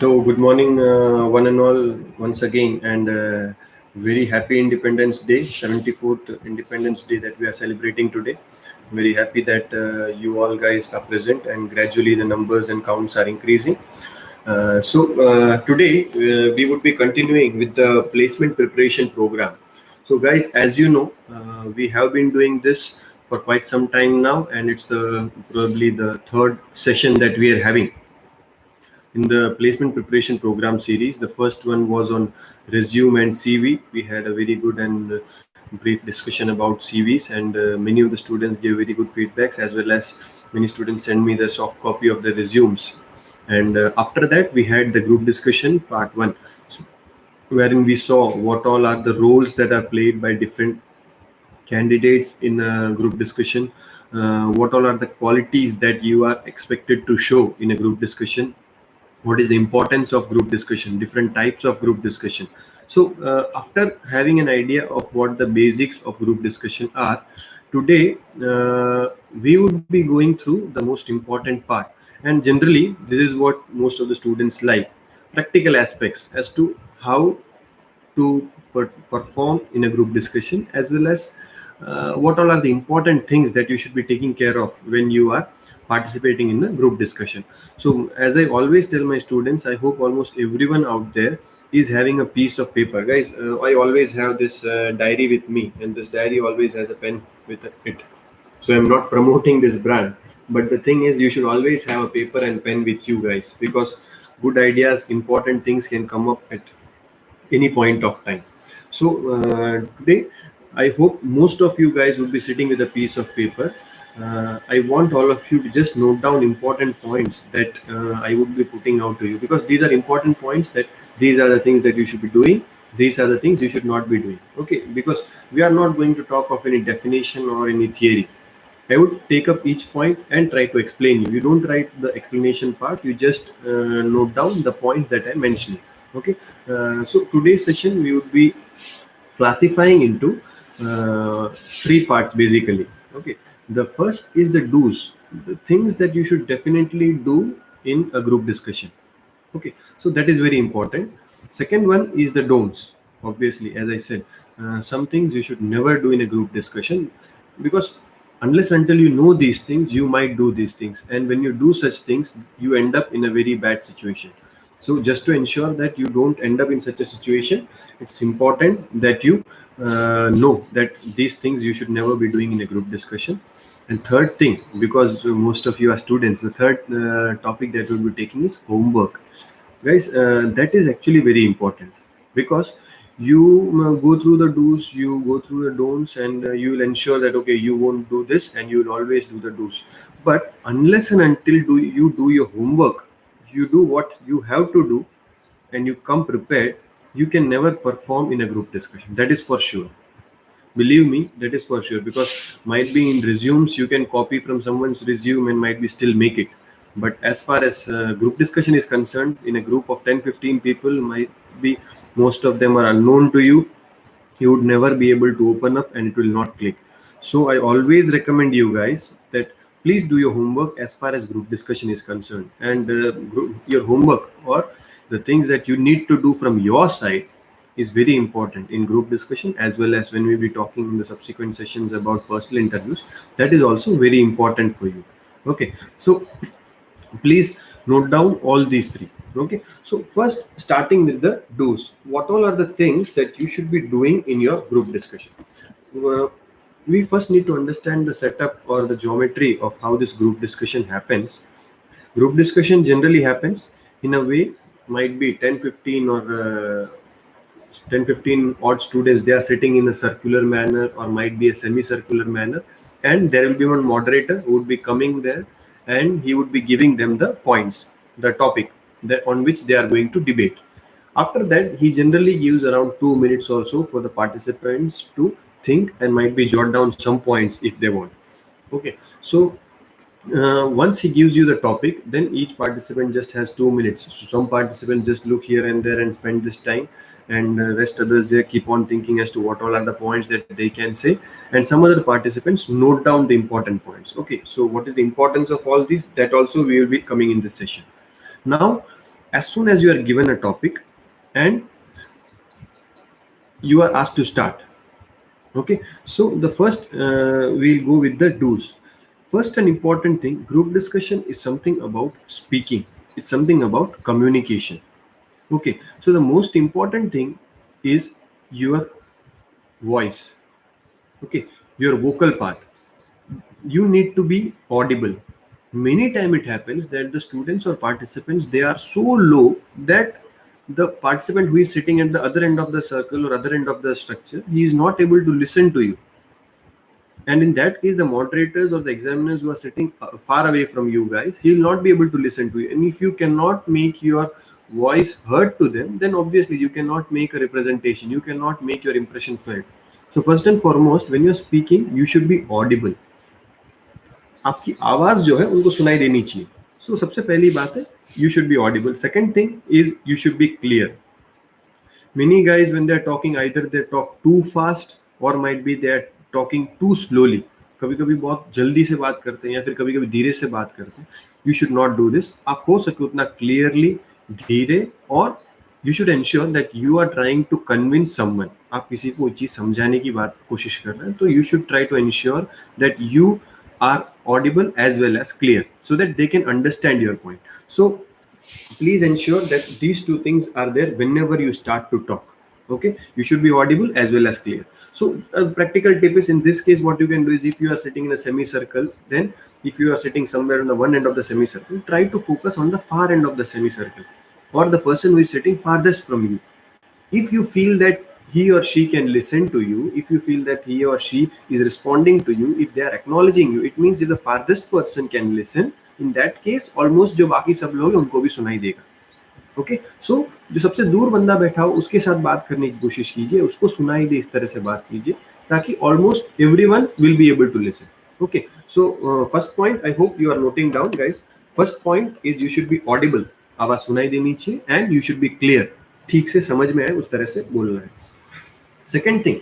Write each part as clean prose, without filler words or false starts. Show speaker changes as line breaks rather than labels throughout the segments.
So, good morning, one and all, once again, and very happy Independence Day, 74th Independence Day that we are celebrating today. Very happy that you all guys are present, and gradually the numbers and counts are increasing. Today we would be continuing with the placement preparation program. So, guys, as you know, we have been doing this for quite some time now, and it's the probably the third session that we are having in the placement preparation program series. The first one was on resume and CV. We had a very good and brief discussion about CVs, and many of the students gave very good feedbacks, as well as many students sent me the soft copy of the resumes. And after that, we had the group discussion part one, wherein we saw what all are the roles that are played by different candidates in a group discussion. What all are the qualities that you are expected to show in a group discussion? What is the importance of group discussion, different types of group discussion. So after having an idea of what the basics of group discussion are, today we would be going through the most important part, and generally this is what most of the students like: practical aspects as to how to perform in a group discussion, as well as what all are the important things that you should be taking care of when you are participating in the group discussion. So as I always tell my students, I hope almost everyone out there is having a piece of paper. Guys, I always have this diary with me, and this diary always has a pen with it. So I'm not promoting this brand, but the thing is, you should always have a paper and pen with you guys, because good ideas, important things can come up at any point of time. So today, I hope most of you guys will be sitting with a piece of paper. I want all of you to just note down important points that I would be putting out to you, because these are important points, that these are the things that you should be doing, these are the things you should not be doing. Okay, because we are not going to talk of any definition or any theory. I would take up each point and try to explain you. You don't write the explanation part, you just note down the points that I mentioned. Okay, so today's session we would be classifying into three parts basically. Okay, the first is the do's, the things that you should definitely do in a group discussion. Okay, so that is very important. Second one is the don'ts. Obviously, as I said, some things you should never do in a group discussion, because unless until you know these things, you might do these things, and when you do such things, you end up in a very bad situation. So just to ensure that you don't end up in such a situation, it's important that you know that these things you should never be doing in a group discussion. And third thing, because most of you are students, the third topic that we'll be taking is homework. Guys, that is actually very important, because you go through the do's, you go through the don'ts, and you will ensure that okay, you won't do this, and you will always do the do's. But unless and until you do your homework, you do what you have to do, and you come prepared, you can never perform in a group discussion. That is for sure. Believe me, that is for sure, because might be in resumes you can copy from someone's resume and might be still make it. But as far as group discussion is concerned, in a group of 10-15 people, might be most of them are unknown to you. You would never be able to open up, and it will not click. So I always recommend you guys that please do your homework as far as group discussion is concerned, and your homework, or the things that you need to do from your side, is very important in group discussion, as well as when we be talking in the subsequent sessions about personal interviews. That is also very important for you. Okay, so please note down all these three. Okay, so first, starting with the do's, what all are the things that you should be doing in your group discussion? uh, we first need to understand the setup or the geometry of how this group discussion happens. Group discussion generally happens in a way, might be 10-15 or 10-15 odd students, they are sitting in a circular manner, or might be a semicircular manner, and there will be one moderator who would be coming there, and he would be giving them the points, the topic that on which they are going to debate. After that, he generally gives around 2 minutes or so for the participants to think, and might be jot down some points if they want. Okay, so once he gives you the topic, then each participant just has 2 minutes. So some participants just look here and there and spend this time, and rest others, they keep on thinking as to what all are the points that they can say, and some other participants note down the important points. Okay, so what is the importance of all these, that also we will be coming in this session. Now, as soon as you are given a topic and you are asked to start. Okay, so the first we'll go with the do's. First, an important thing, group discussion is something about speaking, it's something about communication. Okay, so the most important thing is your voice. Okay, your vocal part, you need to be audible. Many time it happens that the students or participants, they are so low that the participant who is sitting at the other end of the circle or other end of the structure, he is not able to listen to you. And in that case, the moderators or the examiners who are sitting far away from you guys, he will not be able to listen to you. And if you cannot make your voice heard to them, then obviously you cannot make a representation, you cannot make your impression felt. So first and foremost, when you're speaking, you should be audible. आपकी आवाज जो है उनको सुनाई देनी चाहिए. सो सबसे पहली बात है, you should be audible. Second thing is you should be clear. Many guys, when they are talking, either they talk too fast or might be they are talking too slowly. कभी कभी बहुत जल्दी से बात करते हैं या फिर कभी कभी धीरे से बात करते हैं. You should not do this. आप हो सके उतना clearly, धीरे, और you should ensure that you are trying to convince someone. आप किसी को चीज समझाने की बात कोशिश कर रहे हैं, तो you should try to ensure that you are audible as well as clear so that they can understand your point. So please ensure that these two things are there whenever you start to talk. Okay, you should be audible as well as clear. So a practical tip is, in this case, what you can do is, if you are sitting in a semicircle, then if you are sitting somewhere on the one end of the semicircle, try to focus on the far end of the semicircle or the person who is sitting farthest from you. If you feel that he or she can listen to you, if you feel that he or she is responding to you, if they are acknowledging you, it means if the farthest person can listen, in that case almost जो बाकी सब लोग उनको भी सुनाई देगा. Okay, so जो सबसे दूर बंदा बैठा हो उसके साथ बात करने की कोशिश कीजिए, उसको सुनाई दे इस तरह से बात कीजिए ताकि almost everyone will be able to listen. Okay, so first point, I hope you are noting down guys. First point is you should be audible, आवाज सुनाई देनी चाहिए, and you should be clear, ठीक से समझ में आए उस तरह से बोलना है. Second thing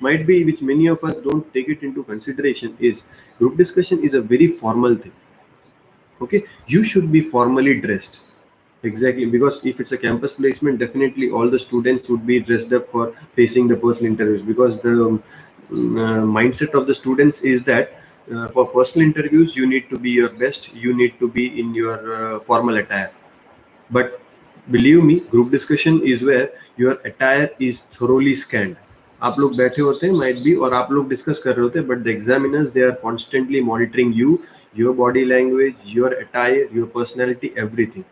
might be, which many of us don't take it into consideration, is group discussion is a very formal thing. Okay, you should be formally dressed. Exactly, because if it's a campus placement, definitely all the students would be dressed up for facing the personal interviews, because the mindset of the students is that for personal interviews you need to be your best, you need to be in your formal attire. But believe me, group discussion is where your attire is thoroughly scanned. आप लोग बैठे होते हैं might be, और आप लोग discuss कर रहे होते हैं, but the examiners, they are constantly monitoring you, your body language, your attire, your personality, everything.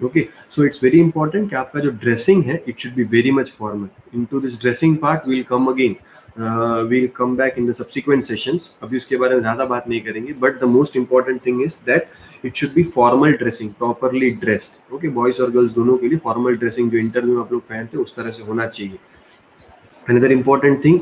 Okay, so it's very important कि आपका जो ड्रेसिंग है, it should be very much formal. Into this dressing part we'll come again. We'll come back in the subsequent sessions. अभी उसके बारे में ज़्यादा बात नहीं करेंगे, but the most important thing is that it should be formal dressing, properly dressed. Okay, boys और girls दोनों के लिए formal dressing जो इंटरव्यू में आप लोग पहनते हैं उस तरह से होना चाहिए. Another important thing,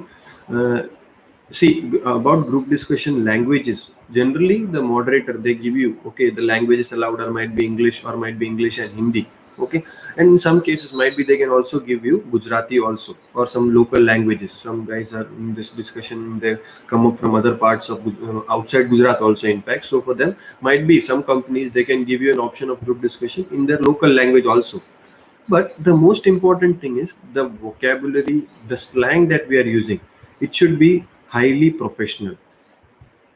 see, about group discussion languages, generally the moderator, they give you, okay, the languages allowed are might be English or might be English and Hindi. Okay, and in some cases might be they can also give you Gujarati also, or some local languages. Some guys are in this discussion, they come up from other parts of outside Gujarat also, in fact. So for them might be some companies, they can give you an option of group discussion in their local language also. But the most important thing is the vocabulary, the slang that we are using. It should be highly professional.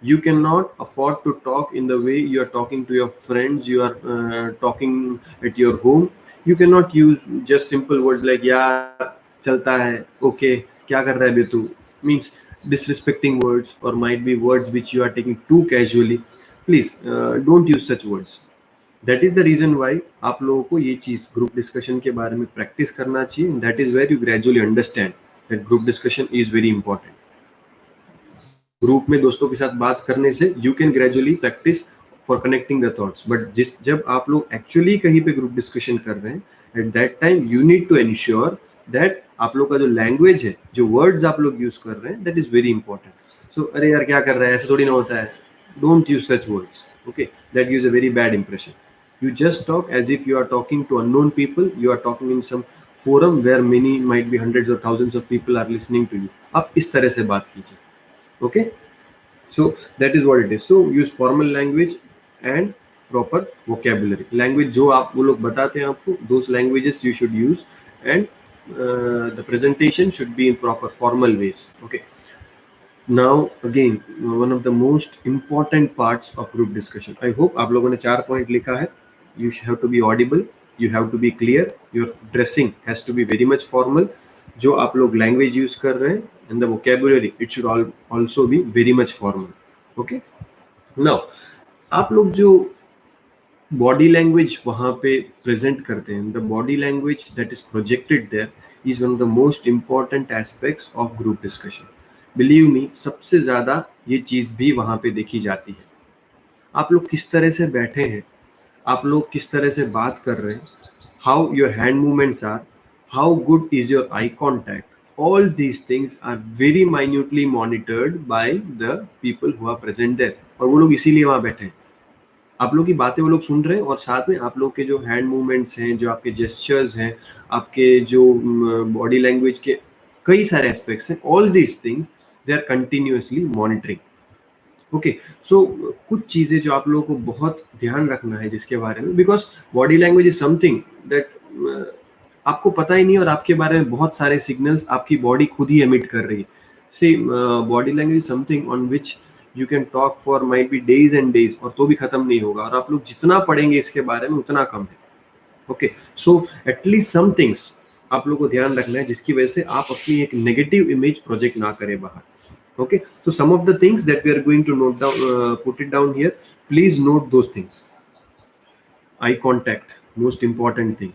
You cannot afford to talk in the way you are talking to your friends, you are talking at your home. You cannot use just simple words like yaar, chalta hai, okay, kya kar raha hai tu, means disrespecting words, or might be words which you are taking too casually. Please don't use such words. That is the reason why आप लोगों को ये चीज group discussion के बारे में practice करना चाहिए. That is where you gradually understand that group discussion is very important. Group में दोस्तों के साथ बात करने से you can gradually practice for connecting the thoughts. But जब आप लोग एक्चुअली कहीं पे ग्रुप डिस्कशन कर रहे हैं, at that time you need to ensure that आप लोग का जो लैंग्वेज है, जो वर्ड्स आप लोग यूज कर रहे हैं, that is very important. So अरे यार क्या कर रहा है, ऐसे थोड़ी ना होता है. Don't use such words. Okay, that gives a very bad impression. You just talk as if you are talking to unknown people. You are talking in some forum where many might be hundreds or thousands of people are listening to you. आप इस तरह से बात कीजिए. Okay, so that is what it is. So use formal language and proper vocabulary. Language जो आप वो लोग बताते हैं आपको, those languages you should use, and the presentation should be in proper formal ways. Okay. Now again, one of the most important parts of group discussion. I hope आप लोगों ने 4 पॉइंट लिखा है. You have to be audible, you have to be clear, your dressing has to be very much formal. जो आप लोग language use कर रहे हैं and the vocabulary, it should also be very much formal. Okay. Now आप लोग जो body language वहाँ पे प्रेजेंट करते हैं, the body language that is projected there is one of the most important aspects of group discussion. Believe me, सबसे ज़्यादा ये चीज़ भी वहाँ पे देखी जाती है. आप लोग किस तरह से बैठे हैं, आप लोग किस तरह से बात कर रहे हैं, how your hand movements are, how good is your eye contact, all these things are very minutely monitored by the people who are present there. और वो लोग इसीलिए वहाँ बैठे हैं. आप लोग की बातें वो लोग सुन रहे हैं और साथ में आप लोग के जो हैंड मूवमेंट्स हैं, जो आपके जेस्चर्स हैं, आपके जो बॉडी लैंग्वेज के कई सारे एस्पेक्ट्स हैं, all these things they are continuously monitoring. Okay, so कुछ चीज़ें जो आप लोगों को बहुत ध्यान रखना है जिसके बारे में, because body language is something that आपको पता ही नहीं और आपके बारे में बहुत सारे सिग्नल्स आपकी बॉडी खुद ही एमिट कर रही है. See, body language is something on which you can talk for might be days and days, और तो भी खत्म नहीं होगा, और आप लोग जितना पढ़ेंगे इसके बारे में उतना कम है. Okay, so at least some things आप लोग को ध्यान रखना है जिसकी वजह से आप अपनी एक नेगेटिव इमेज प्रोजेक्ट ना करें बाहर. Okay, so some of the things that we are going to note down, put it down here. Please note those things. Eye contact, most important thing.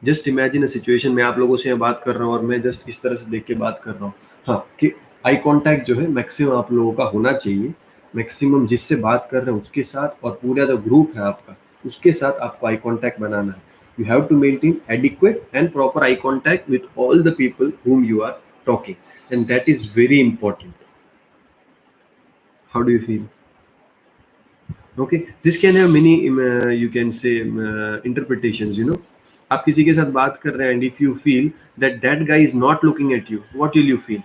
Just imagine a situation, मैं आप लोगों से यहाँ बात कर रहा हूँ और मैं जस्ट इस तरह से देख के बात कर रहा हूँ. हाँ, कि आई कॉन्टैक्ट जो है मैक्सिमम आप लोगों का होना चाहिए. मैक्सिमम जिससे बात कर रहे हैं उसके साथ और पूरा जो ग्रुप है आपका उसके साथ आपको आई कॉन्टैक्ट बनाना है. You have to maintain adequate and proper eye contact with all the people whom you are talking, and that is very important. How do you feel? Okay, this can have many you can say interpretations. आप किसी के साथ बात कर रहे हैं and if you feel that that guy is not looking at you, what will you feel?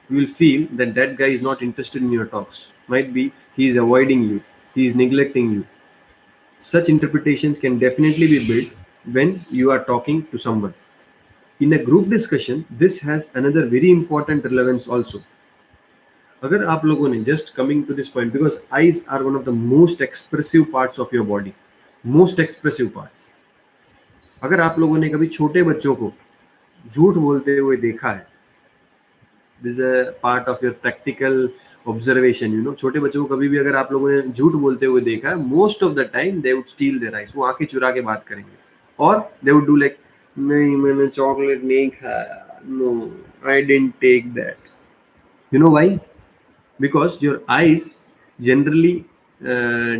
You will feel that that guy is not interested in your talks. Might be he is avoiding you, he is neglecting you. Such interpretations can definitely be built when you are talking to someone. In a group discussion, this has another very important relevance also. अगर आप लोगों ने just coming to this point, because eyes are one of the most expressive parts of your body, most expressive parts. अगर आप लोगों ने कभी छोटे बच्चों को झूठ बोलते हुए देखा है, this a part of your practical observation. छोटे बच्चों को कभी भी अगर आप लोगों ने झूठ बोलते हुए देखा है, most of the time they would steel their eyes. वो आंखें चुरा के बात करेंगे और दे वुड डू लाइक, नहीं मैंने चॉकलेट नहीं खाया, no I didn't take that. You know why? Because your eyes generally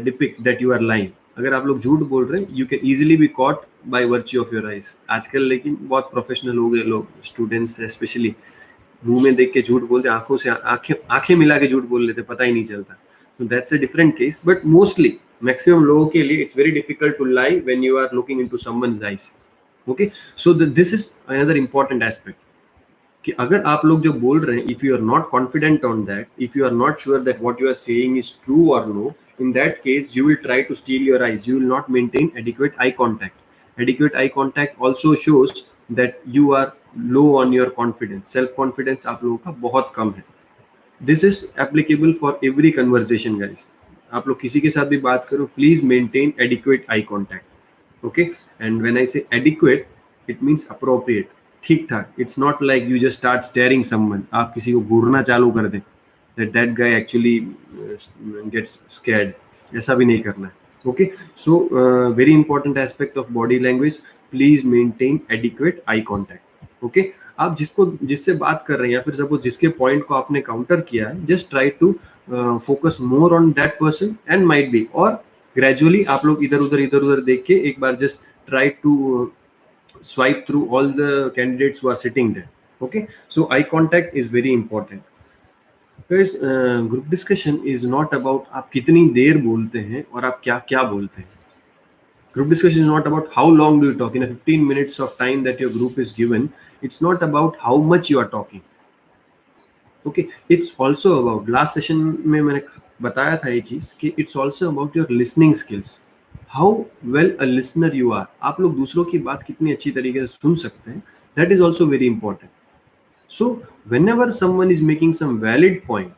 depict that you are lying. अगर आप लोग झूठ बोल रहे हैं, you can easily be caught by virtue of your eyes. आजकल लेकिन बहुत प्रोफेशनल हो गए लोग, स्टूडेंट्स स्पेशली, मुंह में देख के झूठ बोलते, आंखों से आंखें मिला के झूठ बोल लेते, पता ही नहीं चलता. So that's a different case, but mostly maximum लोगों के लिए it's very difficult to lie when you are looking into someone's eyes. Okay, so this is another important aspect. कि अगर आप लोग जो बोल रहे हैं, if you are not confident on that, if you are not sure that what you are saying is true और no, in that case you will try to steal your eyes. You will not maintain adequate eye contact. Adequate eye contact also shows that you are low on your confidence. Self confidence आप लोगों का बहुत कम है. This is applicable for every conversation, guys. आप लोग किसी के साथ भी बात करो, please maintain adequate eye contact. Okay, and when I say adequate, it means appropriate, ठीक ठाक. It's not like you just start staring someone. आप किसी को घूरना चालू कर दें, that guy actually gets scared. ऐसा भी नहीं करना है. Okay, so very important aspect of body language. Please maintain adequate eye contact. Okay, आप जिससे बात कर रहे हैं या फिर सपोज जिसके पॉइंट को आपने काउंटर किया है, just try to focus more on that person and might be, और gradually आप लोग इधर उधर देख के एक बार just try to swipe through all the candidates who are sitting there. Okay, so eye contact is very important. Guys, group discussion is not about आप कितनी देर बोलते हैं और आप क्या बोलते हैं. Group discussion is not about how long do you talk. In a 15 minutes of time that your group is given, it's not about how much you are talking. Okay, it's also about, last session में मैंने बताया था ये चीज कि it's also about your listening skills. How well a listener you are, आप लोग दूसरों की बात कितनी अच्छी तरीके से सुन सकते हैं, that is also very important. So whenever someone is making some valid point,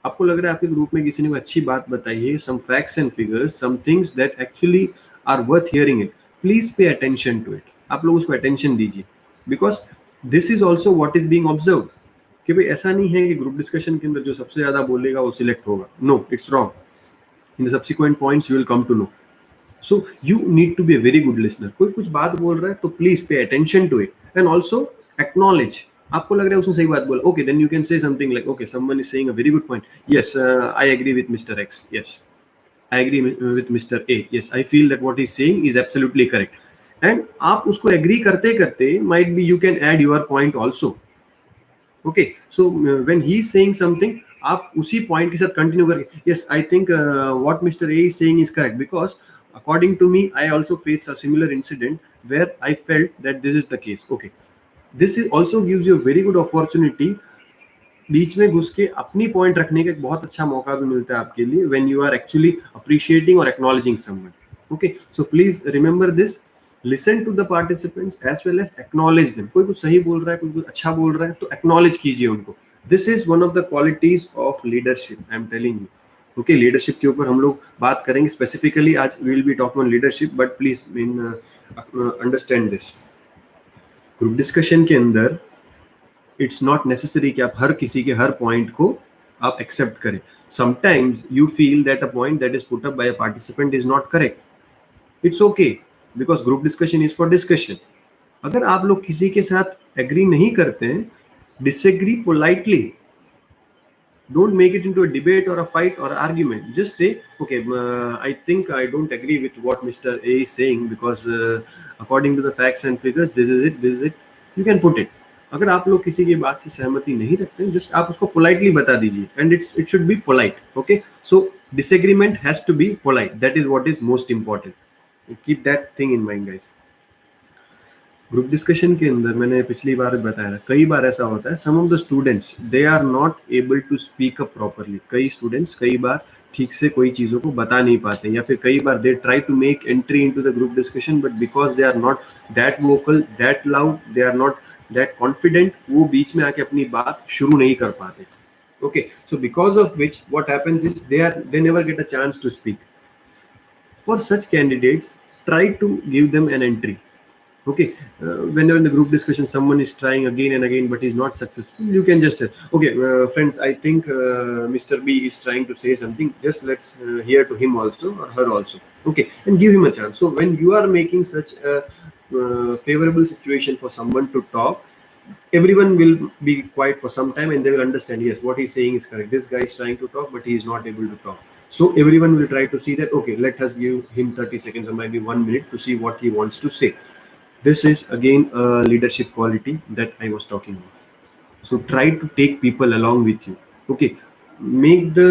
आपको लग रहा है आपके ग्रुप में किसी ने कोई अच्छी बात बताई है, some facts and figures, some things that actually are worth hearing it, please pay attention to it. आप लोग उसको अटेंशन दीजिए, because this is also what is being observe. कि भाई ऐसा नहीं है कि ग्रुप डिस्कशन के अंदर जो सबसे ज्यादा बोलेगा वो सिलेक्ट होगा. No, it's wrong. In the subsequent points you will come to know. So you need to be a very good listener. कोई कुछ बात बोल रहा है तो please pay attention to it and also acknowledge. आपको लग रहा है उसने सही बात बोला, okay then you can say something like, okay someone is saying a very good point, yes I agree with mister X, yes I agree with mister A, yes I feel that what is saying is absolutely correct. And आप उसको agree करते करते might be you can add your point also. Okay, so when he is saying something, आप उसी point के साथ continue करके, yes I think what mister A is saying is correct, because according to me I also faced a similar incident where I felt that this is the case. Okay, this is also gives you a very good opportunity. बीच में घुस के अपनी point रखने का एक बहुत अच्छा मौका भी मिलता है आपके लिए when you are actually appreciating or acknowledging someone. Okay, so please remember this. Listen to the participants as well as acknowledge them. कोई कुछ सही बोल रहा है, कोई कुछ अच्छा बोल रहा है, तो acknowledge कीजिए उनको. This is one of the qualities of leadership, I am telling you. Okay, leadership के ऊपर हम लोग बात करेंगे स्पेसिफिकली आज. We will be talking on leadership, but please understand this. Group discussion के अंदर इट्स नॉट नेसेसरी कि आप हर किसी के हर पॉइंट को आप एक्सेप्ट करें. Sometimes you feel that a point that is put up by a participant is not correct. It's okay, because group discussion is for discussion. अगर आप लोग किसी के साथ एग्री नहीं करते हैं, disagree politely. Don't make it into a debate or a fight or argument. Just say, okay, I think I don't agree with what Mr. A is saying because according to the facts and figures, this is it, this is it. You can put it. अगर आप लोग किसी की बात से सहमति नहीं रखते, जस्ट आप उसको पोलाइटली बता दीजिए, and it should be polite. Okay, so disagreement has to be polite. That is what is most important. Keep that thing in mind guys. Group discussion के अंदर मैंने पिछली बार बताया, कई बार ऐसा होता है, some of the students they are not able to speak up properly. कई स्टूडेंट्स कई बार ठीक से कोई चीज़ों को बता नहीं पाते, या फिर कई बार they try to make entry into the group discussion, but because they are not that vocal, that loud, they are not that confident, वो बीच में आके अपनी बात शुरू नहीं कर पाते. Okay, so because of which what happens is they never get a chance to speak. For such candidates, try to give them an entry. Okay, whenever in the group discussion someone is trying again and again but is not successful, you can just tell, okay, friends, I think Mr. B is trying to say something, just let's hear to him also or her also. Okay, and give him a chance. So when you are making such a favorable situation for someone to talk, everyone will be quiet for some time and they will understand, yes, what he's saying is correct, this guy is trying to talk but he is not able to talk. So everyone will try to see that, okay, let us give him 30 seconds or maybe 1 minute to see what he wants to say. This is again a leadership quality that I was talking of. So try to take people along with you. Okay, make the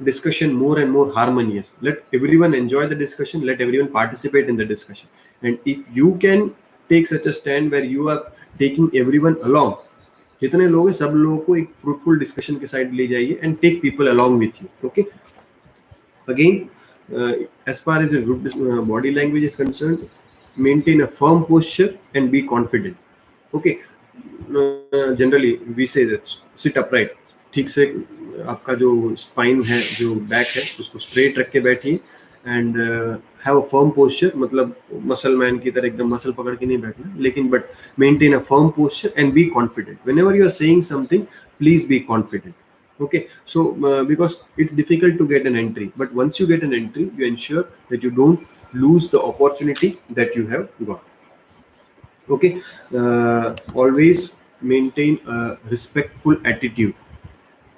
discussion more and more harmonious. Let everyone enjoy the discussion, let everyone participate in the discussion. And if you can take such a stand where you are taking everyone along, जितने लोग हैं सब लोगों को एक fruitful discussion के side ले जाइए and take people along with you. Okay, again, as far as the group body language is concerned, maintain a firm posture and be confident. Okay, generally we say that sit upright. ठीक से आपका जो spine है, जो back है, उसको straight रख के बैठिए and have a firm posture. मतलब मसल मैन की तरह एकदम मसल पकड़ के नहीं बैठना, लेकिन but maintain a firm posture and be confident. Whenever you are saying something, please be confident. Okay, so because it's difficult to get an entry, but once you get an entry, you ensure that you don't lose the opportunity that you have got. Okay, always maintain a respectful attitude.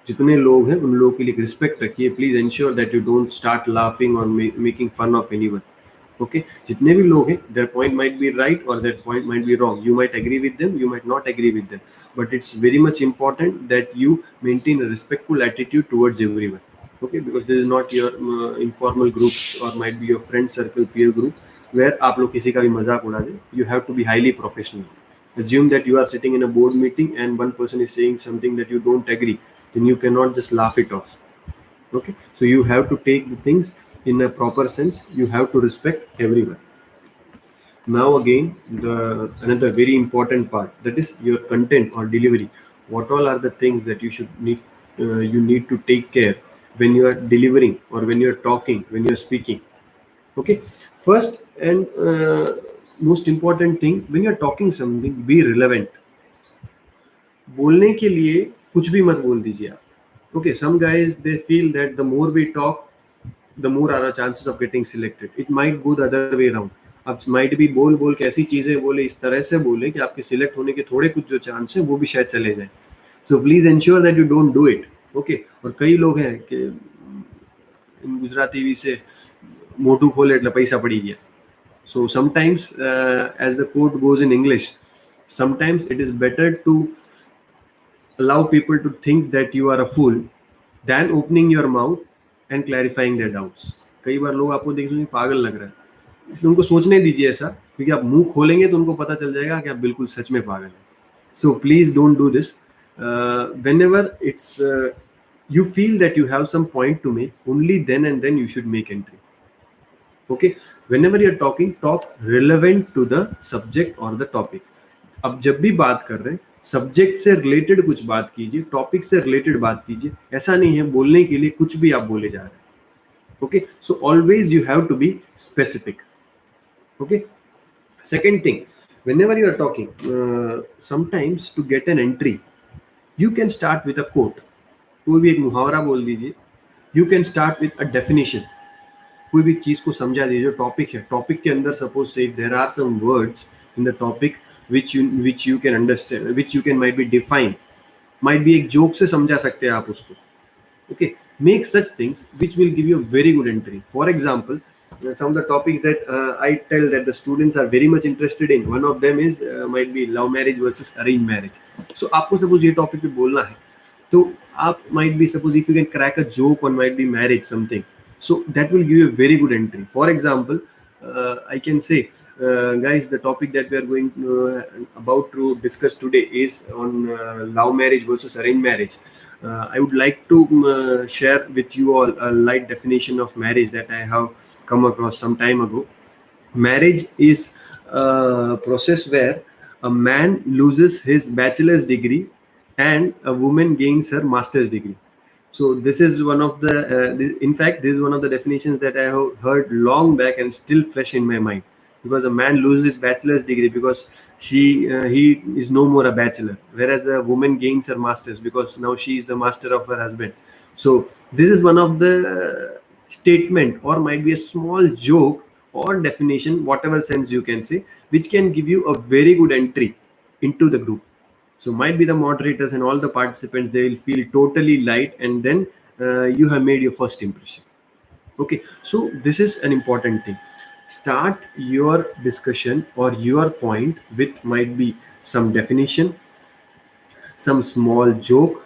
जितने लोग हैं उन लोगों के लिए respect रखिए. Please ensure that you don't start laughing और making fun of anyone. Okay, जितने भी लोग हैं, their point might be right or their point might be wrong. You might agree with them, you might not agree with them, but it's very much important that you maintain a respectful attitude towards everyone. Okay, because this is not your informal group or might be your friend circle, peer group, where आप लोग किसी का भी मजाक उड़ा दें. You have to be highly professional. Assume that you are sitting in a board meeting and one person is saying something that you don't agree, then you cannot just laugh it off. Okay, so you have to take the things in a proper sense, you have to respect everyone. Now again, the another very important part, that is your content or delivery. What all are the things that you need to take care when you are delivering or when you are talking, when you are speaking. Okay, first and most important thing, when you are talking something, be relevant. बोलने के लिए कुछ भी मत बोल दीजिए आप. Okay, some guys they feel that the more we talk, the more are our chances of getting selected. It might go the other way around. आप might be बोल बोल के ऐसी चीजें बोले, इस तरह से बोले कि आपके सिलेक्ट होने के थोड़े कुछ जो चांस है वो भी शायद चले जाए. So please ensure that you don't do it. Okay. और कई लोग हैं कि गुजराती टीवी से मोटू खोले એટલે પૈસા પડી ગયા. So sometimes, as the quote goes in English, sometimes it is better to allow people to think that you are a fool than opening your mouth and clarifying their doubts. कई बार लोग आपको देख के पागल लग रहा है, इसलिए उनको सोचने दीजिए ऐसा, क्योंकि आप मुंह खोलेंगे तो उनको पता चल जाएगा कि आप बिल्कुल सच में पागल हैं. So please don't do this. Whenever you feel that you have some point to make, only then and then you should make entry. Okay, whenever you're talking, talk relevant to the subject or the topic. अब जब भी बात कर रहे हैं, subject से related कुछ बात कीजिए, टॉपिक से रिलेटेड बात कीजिए. ऐसा नहीं है बोलने के लिए कुछ भी आप बोले जा रहे हैं. Okay, so always you have to be specific. Okay, second thing, whenever you are talking, sometimes to get an entry, you can start with a quote. कोई भी एक मुहावरा बोल दीजिए. You can start with a definition. कोई भी चीज को समझा दीजिए. जो टॉपिक है, टॉपिक के अंदर सपोज से there are some words in the topic which you can understand, which you can might be define, might be एक जोक से समझा सकते हैं आप उसको. Okay, make such things which will give you a very good entry. For example, some of the topics that I tell that the students are very much interested in, one of them is might be love marriage versus arranged marriage. So आपको suppose ये topic पे बोलना है, तो आप might be suppose if you can crack a joke on might be marriage something, so that will give you a very good entry. For example, I can say, guys, the topic that we are going about to discuss today is on love marriage versus arranged marriage. I would like to share with you all a light definition of marriage that I have come across some time ago. Marriage is a process where a man loses his bachelor's degree and a woman gains her master's degree. So this is one of the, in fact, this is one of the definitions that I have heard long back and still fresh in my mind. Because a man loses his bachelor's degree because he is no more a bachelor, whereas a woman gains her master's because now she is the master of her husband. So this is one of the statement, or might be a small joke or definition, whatever sense you can say, which can give you a very good entry into the group. So might be the moderators and all the participants, they will feel totally light, and then you have made your first impression. Okay, so this is an important thing. Start your discussion or your point with might be some definition, some small joke,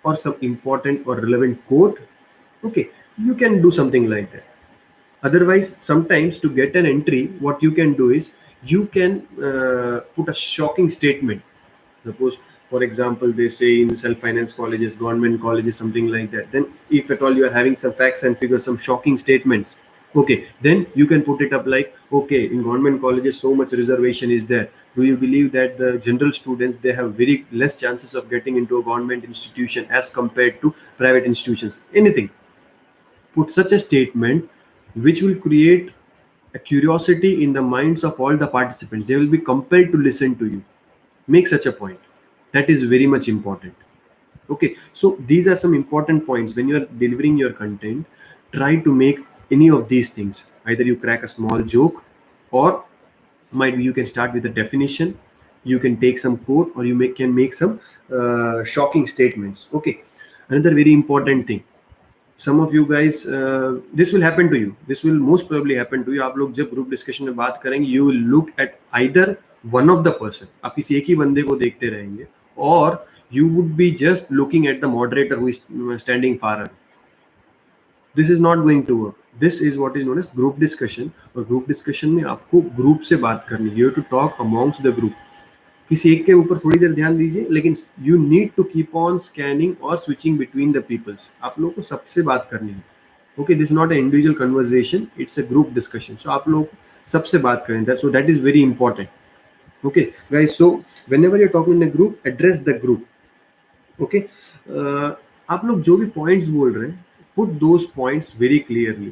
or some important or relevant quote. Okay, you can do something like that. Otherwise, sometimes to get an entry, what you can do is you can put a shocking statement. Suppose, for example, they say in self-finance colleges, government colleges, something like that. Then, if at all you are having some facts and figures, some shocking statements, okay, then you can put it up like, okay, in government colleges, so much reservation is there. Do you believe that the general students, they have very less chances of getting into a government institution as compared to private institutions? Anything. Put such a statement which will create a curiosity in the minds of all the participants. They will be compelled to listen to you. Make such a point. That is very much important. Okay, so these are some important points. When you are delivering your content, try to make any of these things. Either you crack a small joke, or might be you can start with a definition, you can take some quote, or you can make some shocking statements. Okay, another very important thing, some of you guys, this will happen to you, this will most probably happen to you. आप लोग जब group discussion में बात करेंगे, you will look at either one of the person, आप किसी एक ही बंदे को देखते रहेंगे, or you would be just looking at the moderator who is standing far away. This is not going to work. This is what is known as group discussion. और group discussion में आपको group से बात करनी है. You have to talk amongst the group. किसी एक के ऊपर थोड़ी देर ध्यान दीजिए, लेकिन you need to keep on scanning or switching between the peoples. आप लोगों को सबसे बात करनी है. Okay, this not a individual conversation, it's a group discussion. So आप लोग सबसे बात करें, so that is very important. Okay, guys, so whenever you're talking in a group, address the group. Okay, आप लोग जो भी points बोल रहे हैं, put those points very clearly,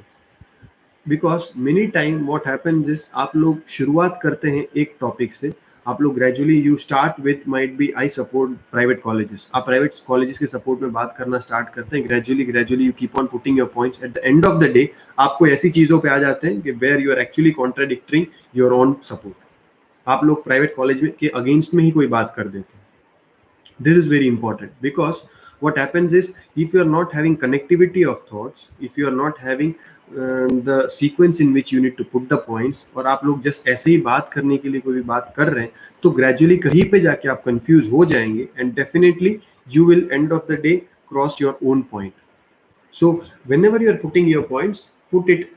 because many time what happens is आप लोग शुरुआत करते हैं एक टॉपिक से, आप लोग gradually you start with might be I support private colleges, आप प्राइवेट कॉलेजेस के सपोर्ट में बात करना स्टार्ट करते हैं, gradually you keep on putting your points. At the end of the day आपको ऐसी चीज़ों पे आ जाते हैं कि where you are actually contradicting your own support. आप लोग प्राइवेट कॉलेज में के अगेंस्ट में ही कोई बात कर देते हैं. This is very important, because what happens is, if you are not having connectivity of thoughts, if you are not having the sequence in which you need to put the points, और आप लोग just ऐसे ही बात करने के लिए कोई भी बात कर रहे हैं, तो ग्रेजुअली कहीं पे जाके आप कंफ्यूज हो जाएंगे, and definitely you will and of the day cross your own point. So whenever you are putting your points, put it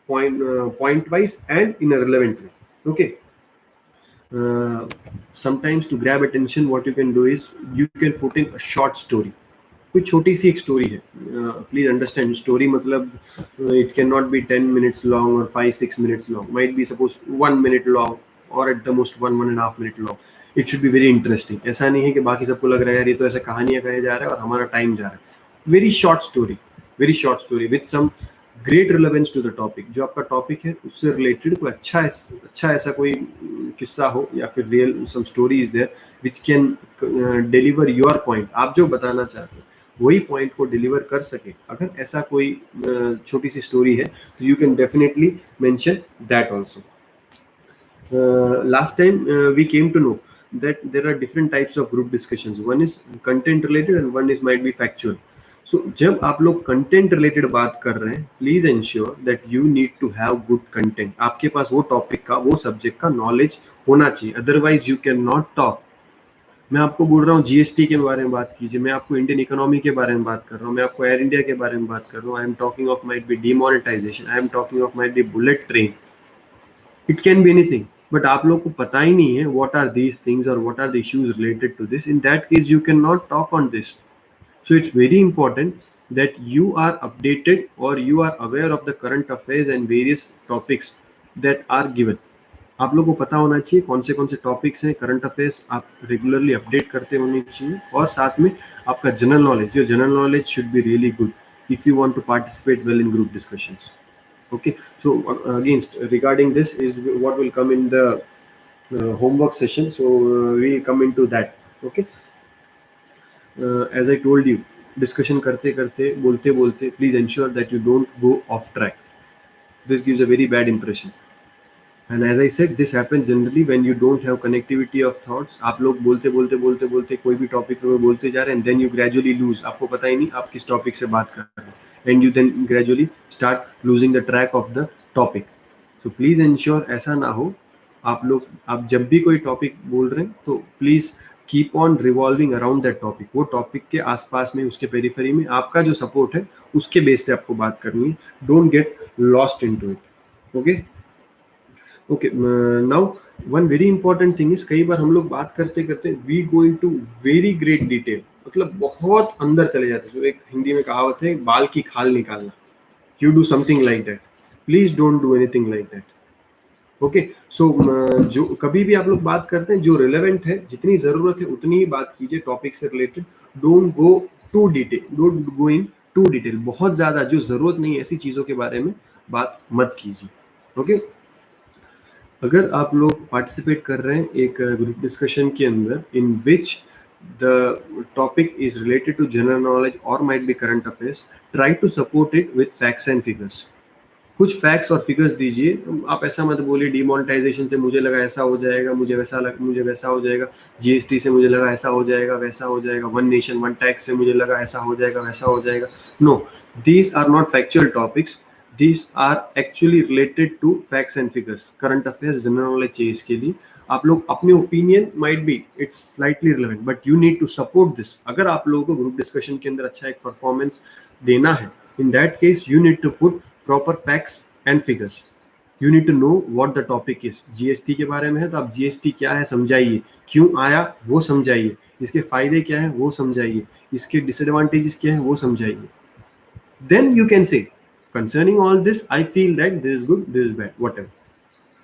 point wise and in a relevant way. Okay. Sometimes to grab attention, what you can do is you can put in a short story. कोई छोटी सी एक story है. Please understand, story मतलब it can not be 10 minutes long और 5-6 minutes long, might be suppose 1 minute long और at the most 1-1.5 minute long. It should be very interesting. ऐसा नहीं है कि बाकी सबको लग रहा है यार ये तो ऐसे कहानियां कहे जा रहा है और हमारा टाइम जा रहा है. Very short story with some great relevance to the topic. जो आपका टॉपिक है उससे रिलेटेड कोई अच्छा ऐसा कोई किस्सा हो, या फिर real some story is there which can deliver your point. आप जो बताना चाहते हो वही पॉइंट को डिलीवर कर सके. अगर ऐसा कोई छोटी सी स्टोरी है तो you can definitely mention that also. Last time we came to know that there are different types of group discussions. One is content related and one is might be factual. So जब आप लोग content related बात कर रहे हैं, please ensure that you need to have good content. आपके पास वो टॉपिक का, वो सब्जेक्ट का नॉलेज होना चाहिए, otherwise you can not talk. मैं आपको बोल रहा हूँ जीएसटी के बारे में बात कीजिए, मैं आपको इंडियन इकोनॉमी के बारे में बात कर रहा हूँ, मैं आपको एयर इंडिया के बारे में बात कर रहा हूँ. I am talking of might be demonetization, I am talking of might be bullet train, it can be anything. But आप लोग को पता ही नहीं है व्हाट आर दीज थिंग्स और what are the issues related to this. In that case you can not talk on this. So it's very important that you are updated or you are aware of the current affairs and various topics that are given. आप लोगों को पता होना चाहिए कौन से topics हैं, current affairs आप रेगुलरली अपडेट करते होने चाहिए. और साथ में आपका general knowledge should be really good if you want to participate well in group discussions. Okay, so again regarding this is what will come in the homework session, so we will come into that. Okay. As I told you, discussion करते करते बोलते बोलते please ensure that you don't go off track. This gives a very bad impression. And as I said, this happens generally when you don't have connectivity of thoughts. आप लोग बोलते बोलते कोई भी टॉपिक में बोलते जा रहे हैं, and then you gradually lose. आपको पता ही नहीं आप किस टॉपिक से बात कर रहे हैं, and you then gradually start losing the track of the topic. So please ensure ऐसा ना हो. आप जब भी कोई टॉपिक बोल रहे हैं तो please keep on revolving around that topic. वो टॉपिक के आसपास में, उसके पेरिफेरी में आपका जो सपोर्ट है उसके बेस पे आपको बात करनी है. Don't get lost into it. Okay. Now one very important thing is, कई बार हम लोग बात करते करते we go into very great detail, मतलब बहुत अंदर चले जाते हैं. जो एक हिंदी में कहावत है, बाल की खाल निकालना. You do something like that. Please don't do anything like that. Okay. So जो कभी भी आप लोग बात करते हैं, जो रिलेवेंट है, जितनी जरूरत है उतनी ही बात कीजिए टॉपिक से related. Don't go to detail. बहुत ज्यादा जो जरूरत नहीं है ऐसी चीजों के बारे में बात मत कीजिए. ओके. अगर आप लोग पार्टिसिपेट कर रहे हैं एक ग्रुप डिस्कशन के अंदर in which the topic is related to general knowledge और might be current affairs, try to support it with facts and figures. कुछ फैक्ट्स और फिगर्स दीजिए. आप ऐसा मत बोलिए डिमोनेटाइजेशन से मुझे लगा ऐसा हो जाएगा, मुझे वैसा हो जाएगा, जीएसटी से मुझे लगा ऐसा हो जाएगा, वैसा हो जाएगा, वन नेशन वन टैक्स से मुझे लगा ऐसा हो जाएगा, वैसा हो जाएगा. No, these are not factual topics. These are actually related to facts and figures. Current affairs, general knowledge चाहिए इसके लिए. आप लोग अपने opinion might be it's slightly relevant, but you need to support this. अगर आप लोगों को ग्रुप डिस्कशन के अंदर अच्छा एक परफॉर्मेंस देना है, in that case you need to put proper facts and figures. You need to know what the topic is. GST के बारे में है तो आप जीएसटी क्या है समझाइए, क्यों आया वो समझाइए, इसके फायदे क्या है वो समझाइए, इसके डिसएडवांटेजेस क्या है वो समझाइए. Then you can say Concerning all this, I feel that this is good, this is bad, whatever.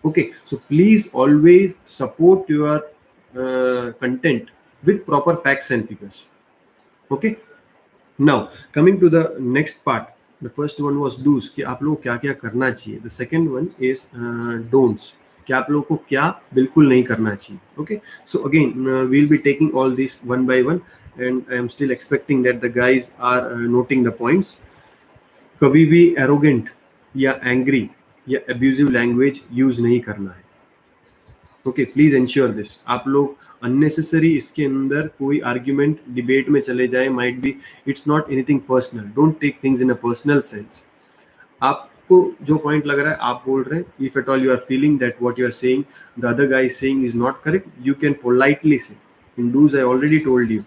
Okay, so please always support your content with proper facts and figures. Okay, now coming to the next part. The first one was do's, कि आप लोगों को क्या क्या करना चाहिए. The second one is don'ts, कि आप लोगों को क्या बिल्कुल नहीं करना चाहिए. Okay, so again we'll be taking all this one by one, and I am still expecting that the guys are noting the points. कभी भी एरोगेंट या एंग्री या अब्यूजिव लैंग्वेज यूज नहीं करना है. Okay, please ensure this. आप लोग unnecessary इसके अंदर कोई आर्ग्यूमेंट डिबेट में चले जाए, might be it's not anything personal. Don't take things in a personal sense. आपको जो पॉइंट लग रहा है आप बोल रहे हैं, if at all you are feeling that what you are saying the other guy is saying is not correct, you can politely say. इन डूज I already told you,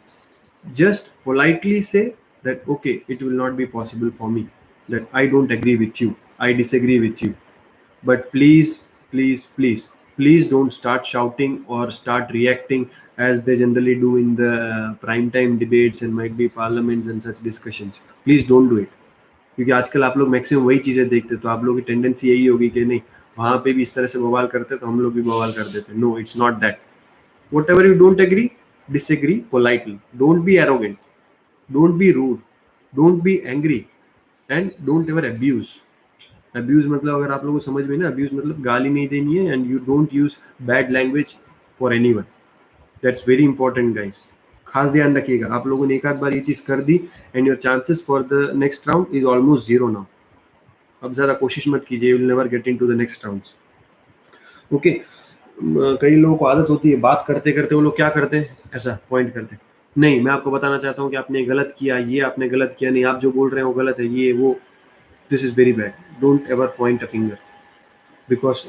just politely say that okay, it will not be possible for me, that I don't agree with you, I disagree with you. But please, please, please, please don't start shouting or start reacting as they generally do in the prime time debates and might be parliaments and such discussions. Please don't do it. क्योंकि आजकल आप लोग maximum वही चीज़ें देखते, तो आप लोगों की टेंडेंसी यही होगी कि नहीं, वहाँ पे भी इस तरह से बवाल करते तो हम लोग भी बवाल कर देते. No, it's not that. Whatever you don't agree, disagree politely. Don't be arrogant. Don't be rude. Don't be angry. And don't ever abuse. Abuse मतलब अगर आप लोगों को समझ में ना, abuse मतलब गाली नहीं देनी है, and you don't use bad language for anyone. That's very important, guys. खास ध्यान रखिएगा. आप लोगों ने एक आध बार ये चीज़ कर दी and your chances for the next round is almost zero now. अब ज़्यादा कोशिश मत कीजिए, you will never get into the next rounds. Okay. कई लोगों को आदत होती है बात करते करते वो लोग क्या करते हैं, ऐसा पॉइंट करते हैं. नहीं, मैं आपको बताना चाहता हूँ कि आपने गलत किया, ये आपने गलत किया, नहीं आप जो बोल रहे हैं वो गलत है, ये वो. This is very bad. Don't ever point a finger, because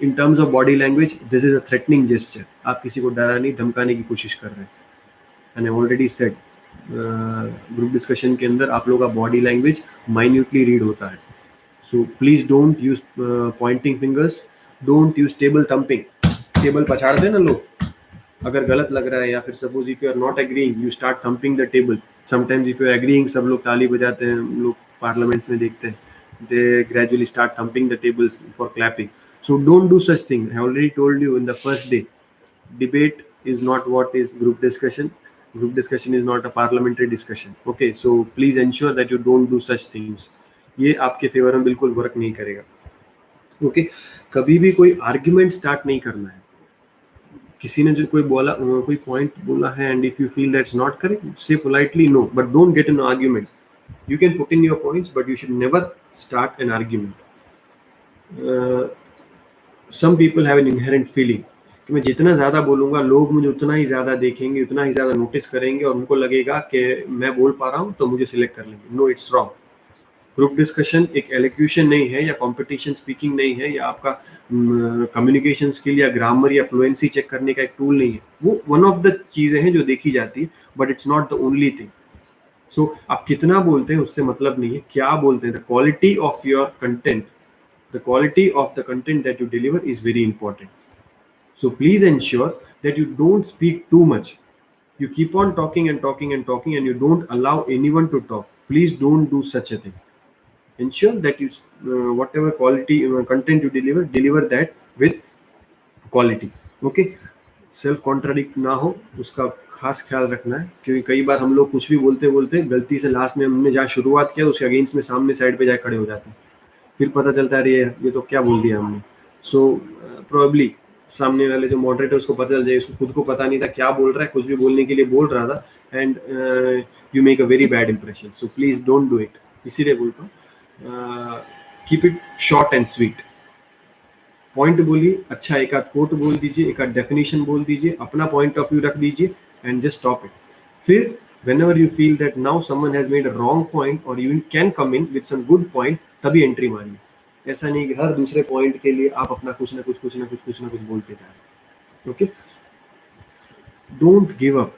in terms of body language this is a threatening gesture. आप किसी को डराने धमकाने की कोशिश कर रहे हैं. And I already said, group discussion के अंदर आप लोगों का बॉडी लैंग्वेज माइन्यूटली रीड होता है. So please don't use pointing fingers. Don't use table thumping. Table पछाड़ते हैं ना लोग, अगर गलत लग रहा है या फिर suppose if you are not agreeing you start thumping the table. Sometimes if you are agreeing सब लोग ताली बजाते हैं, हम लोग पार्लियामेंट्स में देखते हैं, they gradually start thumping the tables for clapping. So don't do such thing. I already told you in the first day, debate is not what is group discussion. Group discussion is not a parliamentary discussion. Okay, so please ensure that you don't do such things. ये आपके favour में बिल्कुल work नहीं करेगा. Okay, कभी भी कोई argument start नहीं करना है. किसी ने जो कोई बोला, कोई पॉइंट बोला है, and if you feel that's not correct, say politely no, but don't get an argument. You can put in your points, but you should never start an argument. Some people have an inherent feeling कि मैं जितना ज़्यादा बोलूँगा लोग मुझे उतना ही ज़्यादा देखेंगे, उतना ही ज़्यादा नोटिस करेंगे, और उनको लगेगा कि मैं बोल पा रहा हूँ तो मुझे सिलेक्ट कर लेंगे. No, it's wrong. Group discussion एक एलोक्यूशन नहीं है, या कंपटीशन स्पीकिंग नहीं है, या आपका कम्युनिकेशन स्किल या ग्रामर या फ्लुएंसी चेक करने का एक टूल नहीं है. वो वन ऑफ द चीज़ें हैं जो देखी जाती है, but it's not the only thing. So आप कितना बोलते हैं उससे मतलब नहीं है, क्या बोलते हैं. The quality of your content, the quality of the content that you deliver is very important. So please ensure that you don't speak too much. You keep on talking and talking and talking, and you don't allow anyone to talk. Please don't do such a thing. Ensure that you whatever quality content you deliver that with quality. Okay, self contradict ना हो, उसका खास ख्याल रखना है. क्योंकि कई बार हम लोग कुछ भी बोलते बोलते गलती से लास्ट में हमने जहाँ शुरुआत किया उसके अगेंस्ट में सामने साइड पे जाके खड़े हो जाते हैं. फिर पता चलता है ये तो क्या बोल दिया हमने. सो प्रोबेबली सामने वाले जो मॉडरेटर उसको पता चल जाए, उसको खुद को पता नहीं था क्या बोल रहा है, कुछ भी बोलने के लिए बोल रहा था, and you make a very bad impression. So please don't do it. इसीलिए बोलता हूँ, keep it short and sweet. Point बोलिए, अच्छा एक आध कोट बोल दीजिए, एक आध डेफिनेशन बोल दीजिए, अपना पॉइंट ऑफ व्यू रख दीजिए, एंड जस्ट स्टॉप इट. फिर whenever you feel that now someone has made a wrong point or you can come in with some good point, तभी एंट्री मारिए. ऐसा नहीं कि हर दूसरे पॉइंट के लिए आप अपना कुछ ना कुछ बोलते जा रहे. Okay, don't give up.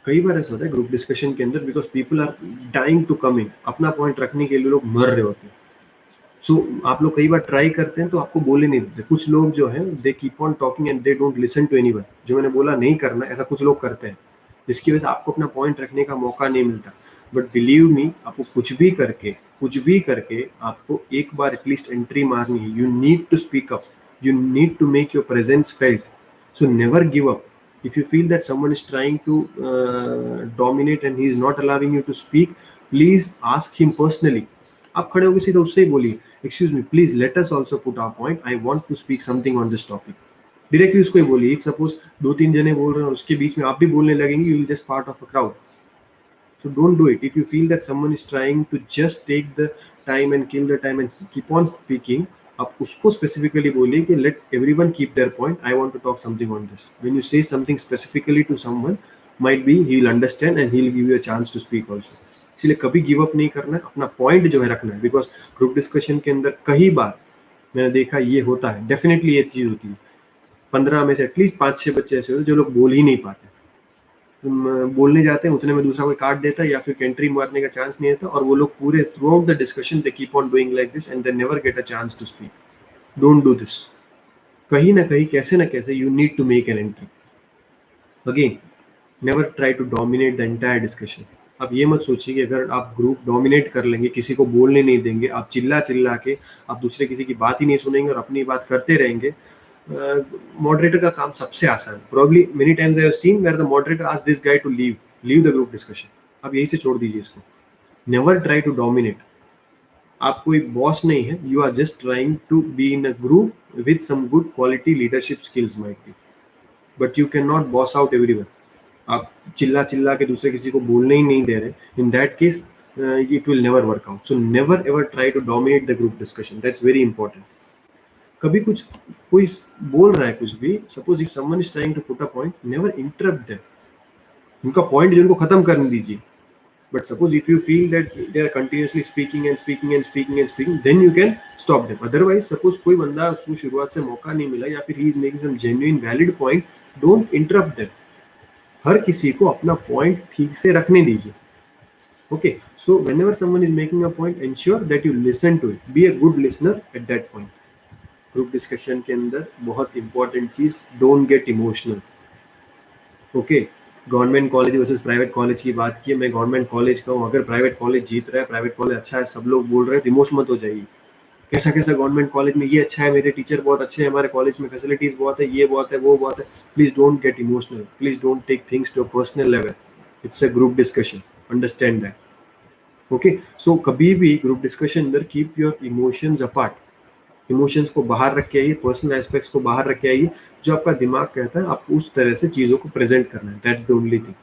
कई बार ऐसा होता है ग्रुप डिस्कशन के अंदर, because people are dying to come in. अपना पॉइंट रखने के लिए लोग मर रहे होते हैं. सो आप लोग कई बार ट्राई करते हैं तो आपको बोले नहीं देते. कुछ लोग जो है they keep on talking and they don't listen to anyone. जो मैंने बोला नहीं करना, ऐसा कुछ लोग करते हैं, जिसकी वजह से आपको अपना पॉइंट रखने का मौका नहीं मिलता. बट बिलीव मी, आपको कुछ भी करके आपको एक बार एटलीस्ट एंट्री मारनी है. You need to speak up, you need to make your presence felt. So never give up. If you feel that someone is trying to dominate and he is not allowing you to speak, please ask him personally. आप खड़े होकर सीधा उससे ही बोलिए, excuse me, please let us also put our point. I want to speak something on this topic. Directly उसको ही बोलिए. If suppose 2-3 जने बोल रहे हैं और उसके बीच में आप भी बोलने लगेंगे, you will just part of a crowd. So don't do it. If you feel that someone is trying to just take the time and kill the time and keep on speaking, आप उसको specifically बोलिए कि let everyone keep their point, I want to talk something on this. When you say something specifically to someone, might be he will understand and he will give you a chance to speak also. इसलिए कभी give up नहीं करना है, अपना point जो है रखना है. बिकॉज ग्रुप डिस्कशन के अंदर कई बार मैंने देखा ये होता है, डेफिनेटली ये चीज़ होती है. 15 में से एटलीस्ट 5-6 बच्चे ऐसे होते जो लोग बोल ही नहीं पाते. बोलने जाते हैं, उतने में दूसरा कोई काट देता है या फिर एंट्री मारने का चांस नहीं रहता, और वो लोग पूरे throughout the discussion they keep on doing like this and they never get a chance to speak. Don't do this. कहीं ना कहीं कैसे ना कैसे you need to make an entry. Again, never try to dominate the entire discussion. आप ये मत सोचिए कि अगर आप ग्रुप डोमिनेट कर लेंगे, किसी को बोलने नहीं देंगे, आप चिल्ला के आप दूसरे किसी की बात ही नहीं सुनेंगे और अपनी बात करते रहेंगे. मॉडरेटर का काम सबसे आसान. Probably many times I have seen where the moderator asked this guy to leave the group discussion. आप यही से छोड़ दीजिए इसको. Never try to dominate. आप कोई बॉस नहीं है. You are just trying to be in a group with some good quality leadership skills might be, but you can not boss out everyone. आप चिल्ला के दूसरे किसी को बोलने ही नहीं दे रहे. In that case it will never work out. So never ever try to dominate the group discussion. That's very important. कभी कुछ कोई बोल रहा है कुछ भी, suppose if someone is trying to put a point, never interrupt them. उनका point जो उनको खत्म करने दीजिए. But suppose if you feel that they are continuously speaking, then you can stop them. Otherwise suppose कोई बंदा उसको शुरुआत से मौका नहीं मिला या फिर he is making some genuine valid point, don't interrupt them. हर किसी को अपना पॉइंट ठीक से रखने दीजिए. Okay, so whenever someone is making a point, ensure that you listen to it. Be a good listener at that point. Group discussion के अंदर बहुत इंपॉर्टेंट चीज, don't get emotional. Okay, government college versus private college की बात की. मैं government college का हूँ. अगर प्राइवेट कॉलेज जीत रहा है, प्राइवेट कॉलेज अच्छा है, सब लोग बोल रहे हैं, इमोशनल मत हो जाइए. कैसा गवर्नमेंट कॉलेज में ये अच्छा है, मेरे टीचर बहुत अच्छे हैं, हमारे कॉलेज में फैसिलिटीज बहुत है, ये बहुत है, वो बहुत है. Please don't get emotional. Please don't take things to a personal level. It's a group discussion. Understand that. Okay, so कभी भी ग्रुप डिस्कशन अंदर keep your emotions apart. Emotions को बाहर रख के आइए, पर्सनल एस्पेक्ट्स को बाहर रख के आइए. जो आपका दिमाग कहता है आपको उस तरह से चीजों को प्रेजेंट करना है. That's the only thing.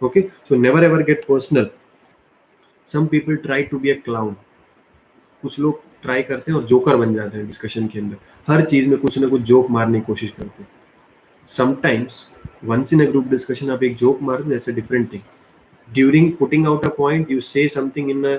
Okay, so never ever get personal. Some people try to be a clown. कुछ लोग ट्राई करते हैं और जोकर बन जाते हैं डिस्कशन के अंदर. हर चीज में कुछ ना कुछ जोक मारने की कोशिश करते हैं. Sometimes once in a group discussion आप एक जोक मार, that's a different thing. During putting out a point, you say something in a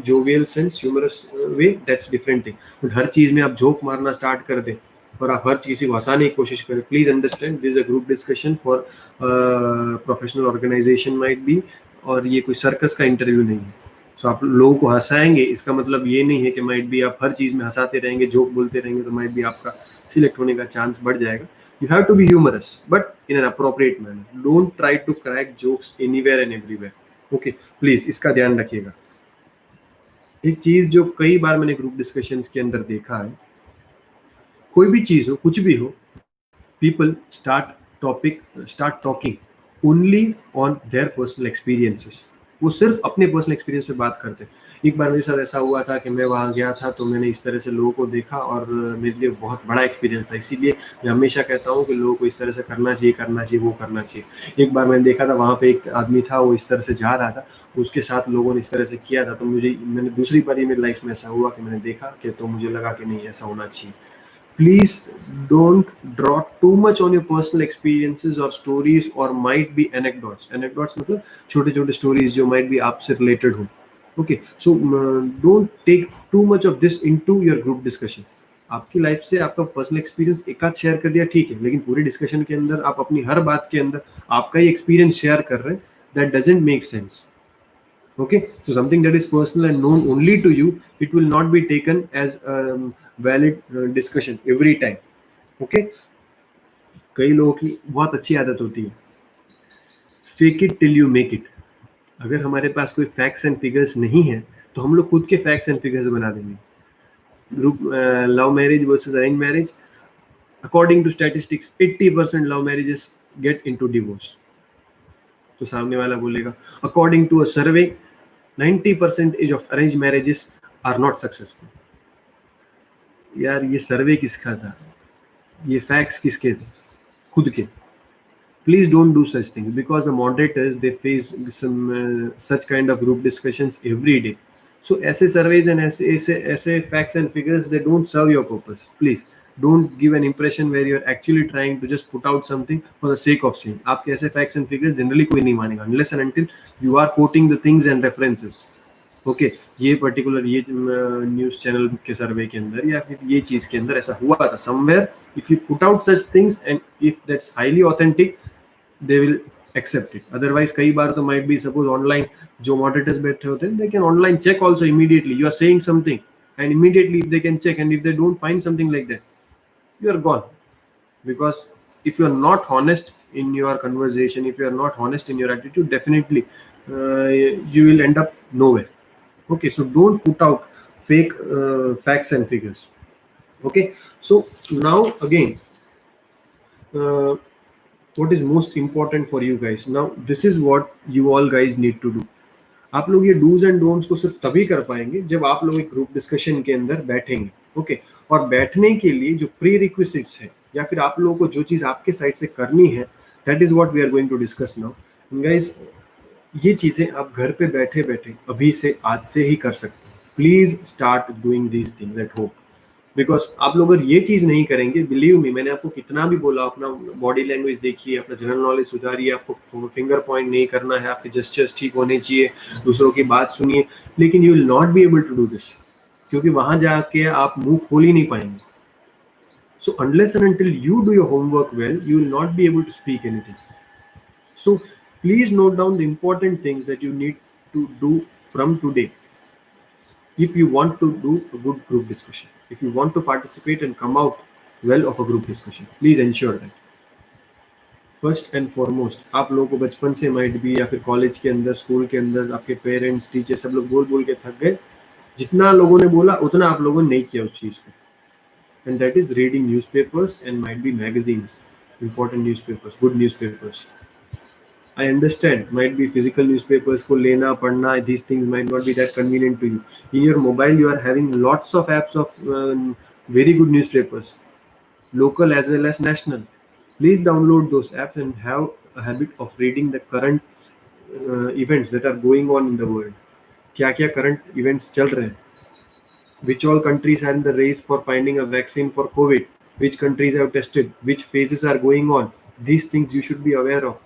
jovial sense, humorous way, that's different thing. But हर चीज में आप जोक मारना स्टार्ट कर दें और आप हर किसी को हंसाने की कोशिश करें, please understand this is a group discussion for professional organisation might be, और ये कोई सर्कस का इंटरव्यू नहीं है. सो आप लोगों को हंसाएंगे, इसका मतलब ये नहीं है कि माइट बी आप हर चीज में हंसाते रहेंगे, जोक बोलते रहेंगे तो माइट बी आपका सिलेक्ट होने का चांस बढ़ जाएगा. You have to be humorous, but in an appropriate manner. Don't try to crack jokes anywhere and everywhere. Okay, please इसका ध्यान रखिएगा. एक चीज जो कई बार मैंने ग्रुप डिस्कशंस के अंदर देखा है, कोई भी चीज हो, कुछ भी हो, people start talking only on their personal experiences. वो सिर्फ अपने पर्सनल एक्सपीरियंस पे बात करते हैं. एक बार मेरे साथ ऐसा हुआ था कि मैं वहाँ गया था, तो मैंने इस तरह से लोगों को देखा और मेरे लिए बहुत बड़ा एक्सपीरियंस था. इसीलिए मैं हमेशा कहता हूँ कि लोगों को इस तरह से करना चाहिए, वो करना चाहिए. एक बार मैंने देखा था, वहाँ पे एक आदमी था, वो इस तरह से जा रहा था, उसके साथ लोगों ने इस तरह से किया था, तो मैंने दूसरी बार ही मेरी लाइफ में ऐसा हुआ कि मैंने देखा कि, तो मुझे लगा कि नहीं, ऐसा होना चाहिए. Please don't draw too much on your personal experiences or stories or might be anecdotes. Anecdotes मतलब छोटे-छोटे stories जो might be आपसे related हो. Okay, so don't take too much of this into your group discussion. आपकी life से आपका personal experience एक आध शेयर कर दिया, ठीक है, लेकिन पूरी डिस्कशन के अंदर आप अपनी हर बात के अंदर आपका ही एक्सपीरियंस शेयर कर रहे हैं. That doesn't make sense. Okay, so something that is personal and known only to you, it will not be taken as valid discussion every time. Okay, कई लोगों की बहुत अच्छी आदत होती है, fake it till you make it. अगर हमारे पास कोई फैक्ट्स एंड फिगर्स नहीं है तो हम लोग खुद के फैक्ट्स एंड फिगर्स बना देंगे. Group love marriage versus arrange marriage, according to statistics 80% love marriages get into divorce. तो सामने वाला बोलेगा according to a survey 90% of arrange marriages are not successful. यार ये सर्वे किसका था, ये फैक्ट्स किसके थे, खुद के. Please don't do such things because the moderators they face some such kind of group discussions every day. So ऐसे surveys and ऐसे facts and figures they don't serve your purpose. Please don't give an impression where you're actually trying to just put out something for the sake of saying. आपके ऐसे facts and figures generally कोई नहीं मानेगा unless and until you are quoting the things and references. Okay ये particular ये news channel के सर्वे के अंदर या फिर ये चीज़ के अंदर ऐसा हुआ था somewhere. If you put out such things and if that's highly authentic they will accept it. Otherwise कई बार तो might be suppose online जो moderators बैठे होते हैं they can online check also immediately. You are saying something and immediately they can check, and if they don't find something like that you are gone. Because if you are not honest in your conversation, if you are not honest in your attitude, definitely you will end up nowhere. Okay, so don't put out fake facts and figures. Okay, so now again what is most important for you guys now, this is what you all guys need to do. आप लोग ये dos and don'ts को सिर्फ तभी कर पाएंगे जब आप लोग एक ग्रुप डिस्कशन के अंदर बैठेंगे. ओके, और बैठने के लिए जो प्री रिक्विजिट्स है या फिर आप लोगों को जो चीज आपके साइड से करनी है, that is what we are going to discuss now. Guys ये चीजें आप घर पे बैठे बैठे अभी से आज से ही कर सकते हैं. Please start doing these things at home. Because आप लोग अगर ये चीज नहीं करेंगे, बिलीव मी, मैंने आपको कितना भी बोला अपना बॉडी लैंग्वेज देखिए, अपना जनरल नॉलेज सुधारिए, आपको फिंगर पॉइंट नहीं करना है, आपके जेस्चर्स ठीक होने चाहिए, दूसरों की बात सुनिए, लेकिन you will not be able to do this क्योंकि वहां जाके आप मुंह खोल ही नहीं पाएंगे. So unless and until you do your homework well you will not be able to speak anything. So please note down the important things that you need to do from today if you want to do a good group discussion, if you want to participate and come out well of a group discussion, please ensure that first and foremost आप लोगों को बचपन से might भी या फिर college के अंदर, स्कूल के अंदर आपके पेरेंट्स, टीचर सब लोग बोल बोल के थक गए. जितना लोगों ने बोला उतना आप लोगों ने नहीं किया उस चीज़ को. And that is reading newspapers and might be magazines, important newspapers, good newspapers. I understand might be physical newspapers को लेना पढ़ना, these things might not be that convenient to you. In your mobile you are having lots of apps of very good newspapers, local as well as national. Please download those apps and have a habit of reading the current events that are going on in the world. क्या क्या current events चल रहे हैं, which all countries are in the race for finding a vaccine for COVID, which countries have tested, which phases are going on. These things you should be aware of.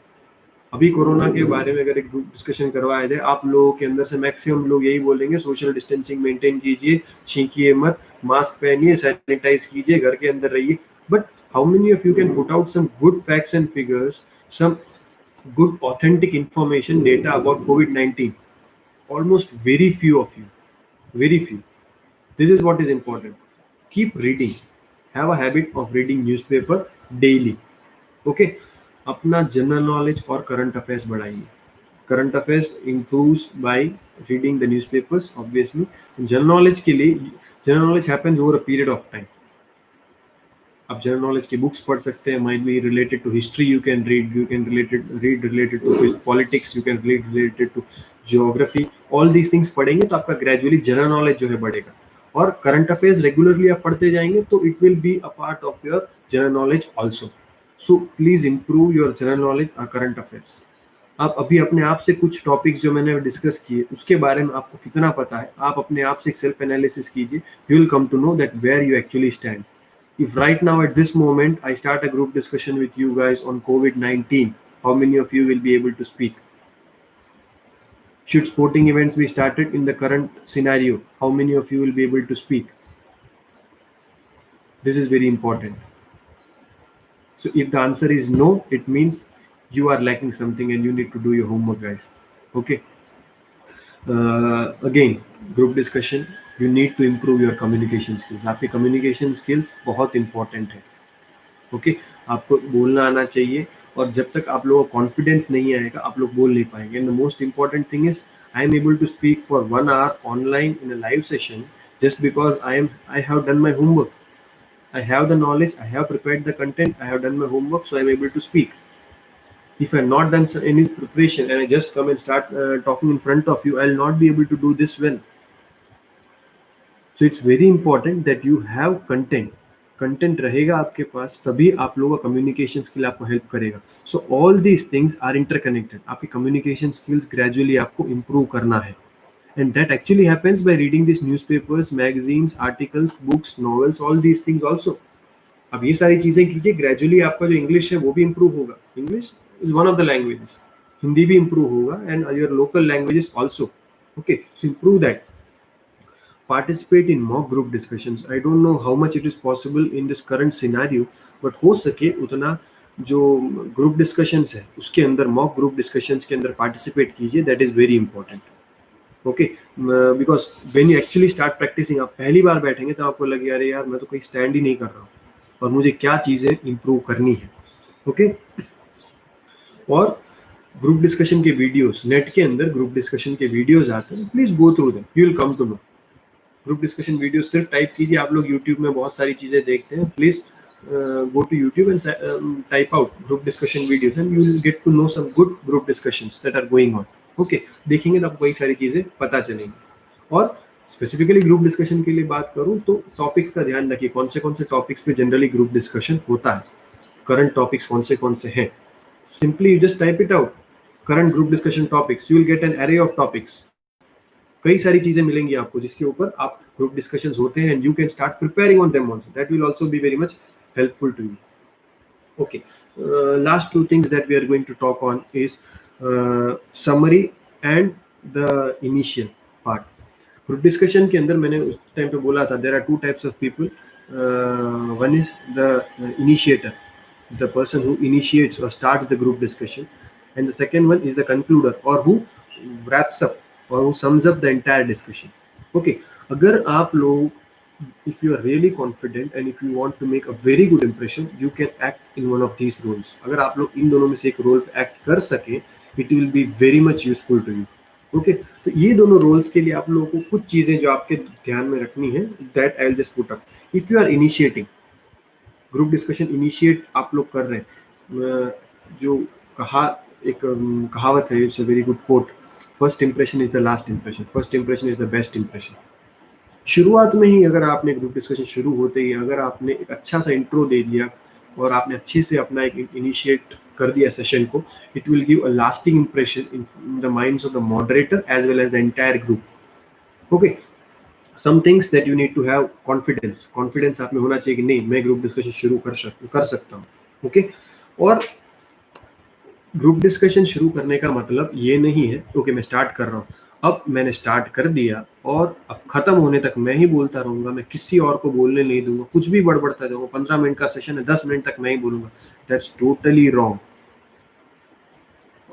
अभी corona के बारे में अगर एक group discussion करवाया जाए, आप लोगों के अंदर से मैक्सिमम लोग यही बोलेंगे सोशल डिस्टेंसिंग मेंटेन कीजिए, छींकिए मत, मास्क पहनिए, सैनिटाइज कीजिए, घर के अंदर रहिए. But how many of you can put out some good facts and figures, some good authentic information data about COVID-19? Almost very few of you, very few. This is what is important. Keep reading. Have a habit of reading newspaper daily. Okay, अपना general knowledge और current affairs बढ़ाइए. Current affairs improves by reading the newspapers obviously. General knowledge के लिए, general knowledge happens over a period of time. आप general knowledge की books पढ़ सकते हैं, might be related to history, you can read related to politics, you can read related to geography. All these things पढ़ेंगे तो आपका gradually general knowledge जो है बढ़ेगा. और करंट अफेयर्स रेगुलरली आप पढ़ते जाएंगे तो it will be a part of your general knowledge also. So please improve your general knowledge और करंट अफेयर्स. आप अभी अपने आप से कुछ टॉपिक्स जो मैंने डिस्कस किए उसके बारे में आपको कितना पता है, आप अपने आप से सेल्फ एनालिसिस कीजिए. You will come to know that where you actually stand. If right now at this moment I start a group discussion with you guys on COVID-19, how many of you will be able to speak? Should sporting events be started in the current scenario, how many of you will be able to speak? This is very important. So if the answer is no, it means you are lacking something and you need to do your homework, guys. Okay. Again, group discussion, you need to improve your communication skills. आपके communication skills बहुत important है. Okay. आपको बोलना आना चाहिए, और जब तक आप लोगों को कॉन्फिडेंस नहीं आएगा आप लोग बोल नहीं पाएंगे. And the most important thing is I am able to speak for 1 hour online in a live session just because I have done my homework. I have the knowledge, I have prepared the content, I have done my homework, so I'm able to speak. If I've not done any preparation and I just come and start talking in front of you, I'll not be able to do this well. So it's very important that you have content. Content रहेगा आपके पास तभी आप लोगों का communication skill आपको help करेगा. So all these things are interconnected. आपकी communication skills gradually आपको इम्प्रूव करना है. And that actually happens by reading these newspapers, magazines, articles, books, novels, all these things also. अब ये सारी चीजें कीजिए, ग्रेजुअली आपका जो इंग्लिश है वो भी इम्प्रूव होगा. English is one of the languages. Hindi भी इम्प्रूव होगा and your local languages also. Okay, so improve that. Participate in mock group discussions. I don't know how much it is possible in this current scenario, but हो सके उतना जो group discussions है उसके अंदर, mock group discussions के अंदर participate कीजिए. That is very important. Okay, because when you actually start practising, आप पहली बार बैठेंगे तो आपको लगे अरे यार मैं तो कहीं स्टैंड ही नहीं कर रहा हूँ और मुझे क्या चीज़ें इंप्रूव करनी है. ओके, और ग्रुप डिस्कशन के वीडियोस, नेट के अंदर ग्रुप डिस्कशन के वीडियोस आते हैं, please go through them, you will come to know. Group discussion video सिर्फ टाइप कीजिए. आप लोग यूट्यूब में बहुत सारी चीज़ें देखते हैं, please go to YouTube and type out group discussion videos and you will get to know some good group discussions that are going on. Okay, देखेंगे तो आपको कई सारी चीज़ें पता चलेंगी. और स्पेसिफिकली ग्रुप डिस्कशन के लिए बात करूं तो टॉपिक का ध्यान रखिए. कौन से टॉपिक्स पे जनरली ग्रुप डिस्कशन होता है, करंट टॉपिक्स कौन से हैं. Simply you just type it out, current group discussion topics, you will get an array of topics. कई सारी चीजें मिलेंगी आपको जिसके ऊपर आप ग्रुप डिस्कशंस होते हैं, and you can start preparing on them also. That will also be very much helpful to you. Okay, last two things that we are going to talk on is summary and the initial part. Group discussion के अंदर मैंने उस time पे बोला था there are two types of people. One is the initiator, the person who initiates or starts the group discussion, and the second one is the concluder or who wraps up or who sums up the entire discussion. Okay, अगर आप लोग, if you are really confident and if you want to make a very good impression, you can act in one of these roles. अगर आप लोग इन दोनों में से एक रोल एक्ट कर सके, it will be very much useful to you. Okay, तो ये दोनों रोल्स के लिए आप लोगों को कुछ चीजें जो आपके ध्यान में रखनी है, that I'll just put up. If you are initiating group discussion, initiate आप लोग कर रहे हैं, जो एक कहावत है, it's a very good quote, first impression is the last impression, first impression is the best impression. शुरुआत में ही अगर आपने ग्रुप डिस्कशन शुरू होते ही अगर आपने एक अच्छा सा इंट्रो दे दिया और आपने अच्छे से अपना एक इनिशिएट कर दिया सेशन को, it will give a lasting impression in the minds of the moderator as well as the entire group. Okay, some things that you need to have confidence. Confidence आप में होना चाहिए कि नहीं, मैं ग्रुप डिस्कशन शुरू कर सकता हूँ. ओके, और ग्रुप डिस्कशन शुरू करने का मतलब ये नहीं है ओके मैं स्टार्ट कर रहा हूँ, अब मैंने स्टार्ट कर दिया और अब खत्म होने तक मैं ही बोलता रहूंगा, मैं किसी और को बोलने नहीं दूंगा, कुछ भी बड़बड़ता जाऊंगा, 15 मिनट का सेशन है 10 मिनट तक मैं ही बोलूंगा. That's totally wrong.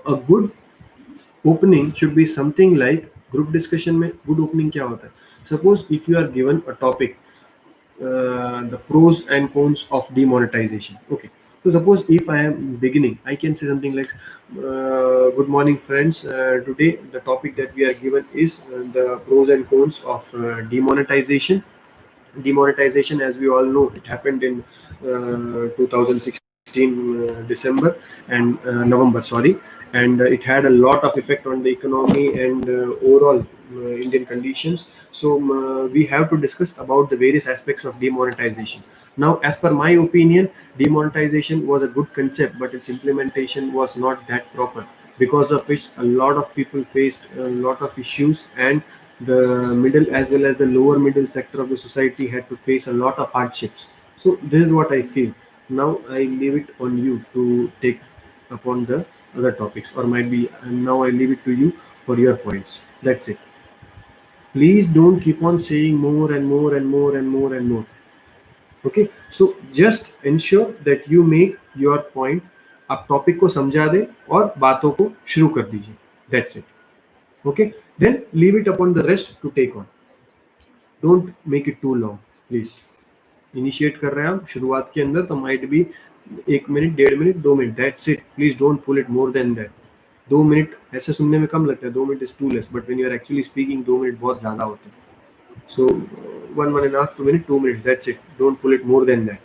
A good opening should be something like, group discussion में गुड ओपनिंग क्या होता है? Suppose if you are given a topic, the pros and cons of demonetisation. Okay, so suppose if I am beginning, I can say something like, good morning friends, today the topic that we are given is the pros and cons of demonetization. Demonetization, as we all know, it happened in 2016 December and November, sorry, and it had a lot of effect on the economy and overall Indian conditions. So we have to discuss about the various aspects of demonetization. Now, as per my opinion, demonetization was a good concept, but its implementation was not that proper, because of which a lot of people faced a lot of issues, and the middle as well as the lower middle sector of the society had to face a lot of hardships. So this is what I feel. Now I leave it on you to take upon the other topics, or might be now I leave it to you for your points. That's it. Please don't keep on saying more and more and more and more and more. Okay, so just ensure that you make your point. आप topic को समझा दें और बातों को शुरू कर दीजिए. That's it. Okay, then leave it upon the rest to take on. Don't make it too long, please. Initiate कर रहे हैं आप शुरुआत के अंदर तो might be 1 minute, 1.5 minute, 2 minute, that's it. Please don't pull it more than that. 2 minute ऐसे सुनने में कम लगता है, 2 minute is too less, but when you are actually speaking 2 minute बहुत ज्यादा होते हैं. So 1.5 2 minutes, 2 minutes, that's it. Don't pull it more than that.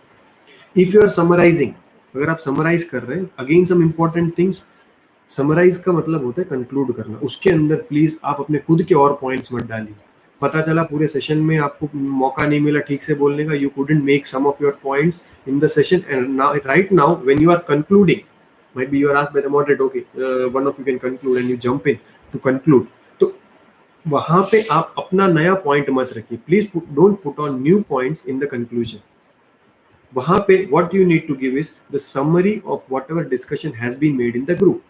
If you are summarizing, अगर आप समराइज कर रहे हैं, again some important things. Summarise का मतलब होता है कंक्लूड करना. उसके अंदर प्लीज आप अपने खुद के और पॉइंट्स मत डालिए. पता चला पूरे सेशन में आपको मौका नहीं मिला ठीक से बोलने का, you couldn't make some of your points in the session, and now right now when you are concluding, might be you are asked by the moderator, okay, one of you can conclude, and you jump in to conclude. तो वहां पे आप अपना नया point मत रखिए. Please don't put on new points in the conclusion. वहां पे what you need to give is the summary of whatever discussion has been made in the group.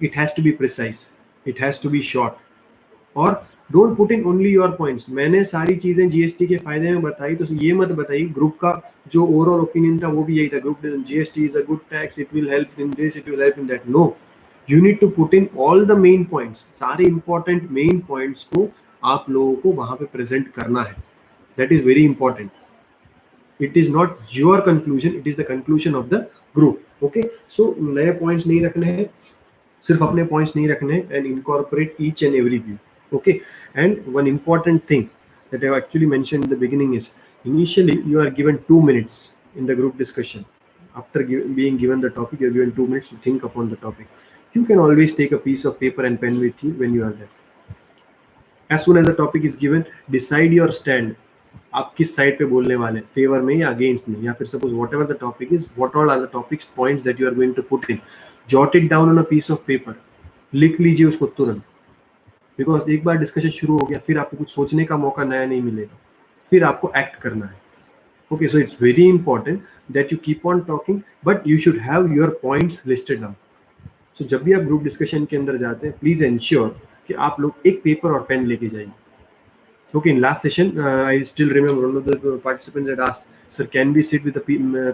It has to be precise, it has to be short, और don't put in only your points. मैंने सारी चीजें GST के फायदे में बताई, तो ये मत बताइए. ग्रुप का जो ओवरऑल ओपिनियन था वो भी यही था, group GST is a good tax, it will help in this, it will help in that. No, you need to put in all the main points. सारे इंपॉर्टेंट मेन पॉइंट्स को आप लोगों को वहां पे प्रेजेंट करना है. That is very important. It is not your conclusion, it is the conclusion of the group. Okay, so नए पॉइंट्स नहीं रखने हैं, सिर्फ अपने पॉइंट्स नहीं रखने हैं, and incorporate each and every view. Okay, and one important thing that I have actually mentioned in the beginning is, initially you are given 2 minutes in the group discussion. After being given the topic, you are given 2 minutes to think upon the topic. You can always take a piece of paper and pen with you when you are there. As soon as the topic is given, decide your stand. आप किस side पे बोलने वाले, favour में या against में, या फिर suppose whatever the topic is, what all are the topics points that you are going to put in. Jot it down on a piece of paper. लिख लीजिए उसको तुरंत. बिकॉज एक बार डिस्कशन शुरू हो गया, फिर आपको कुछ सोचने का मौका नया नहीं मिलेगा, फिर आपको एक्ट करना है. Okay, so it's very important that you keep on talking, but you should have your points listed down. So जब भी आप ग्रुप डिस्कशन के अंदर जाते हैं, प्लीज एंश्योर कि आप लोग एक पेपर और पेन लेके जाइए. Okay, in last session, I still remember one of the participants had asked, sir, can we sit with a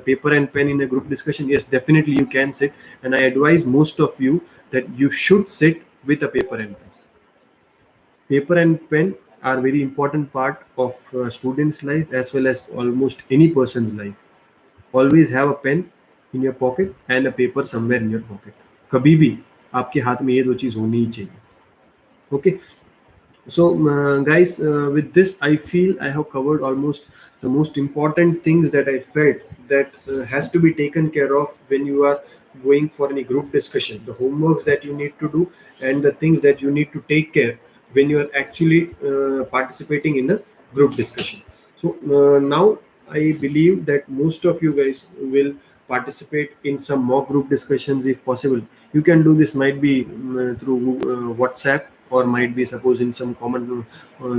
paper and pen in a group discussion? Yes, definitely you can sit. And I advise most of you that you should sit with a paper and pen. Paper and pen are very important part of student's life as well as almost any person's life. Always have a pen in your pocket and a paper somewhere in your pocket. कभी भी आपके हाथ में ये दो चीज होनी ही चाहिए. Okay. So guys, with this I feel I have covered almost the most important things that I felt that has to be taken care of when you are going for any group discussion. The homeworks that you need to do and the things that you need to take care when you are actually participating in a group discussion. So now I believe that most of you guys will participate in some mock group discussions if possible. You can do this, might be through WhatsApp, or might be suppose in some common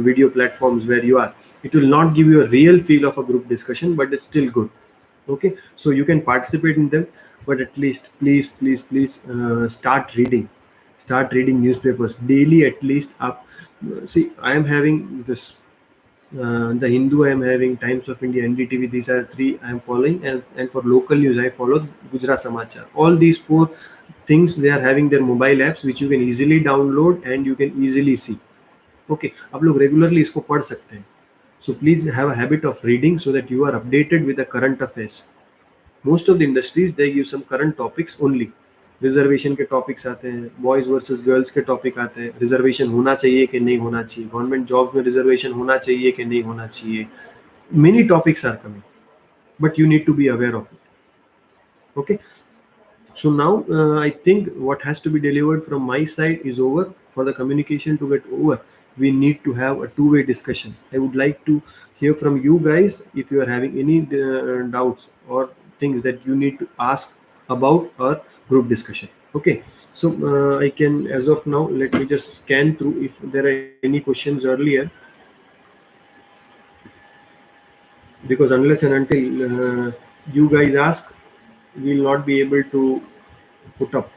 video platforms where you are. It will not give you a real feel of a group discussion, but it's still good. Okay, so you can participate in them, but at least please start reading newspapers daily at least. Up, see, I am having this the Hindu, I am having Times of India, NDTV. These are three I am following, and for local news I follow Gujarat Samachar. All these four things, they are having their mobile apps which you can easily download and you can easily see. Okay, आप लोग regularly इसको पढ़ सकते हैं. So please have a habit of reading so that you are updated with the current affairs. Most of the industries, they give some current topics only. Reservation के topics आते हैं, boys versus girls के topic आते हैं, reservation होना चाहिए कि नहीं होना चाहिए, गवर्नमेंट जॉब में रिजर्वेशन होना चाहिए कि नहीं होना चाहिए. Many topics are coming, but you need to be aware of it. Okay, so now I think what has to be delivered from my side is over. For the communication to get over, we need to have a two-way discussion. I would like to hear from you guys if you are having any doubts or things that you need to ask about our group discussion. Okay, so I can, as of now, let me just scan through if there are any questions earlier, because unless and until you guys ask, we will not be able to put up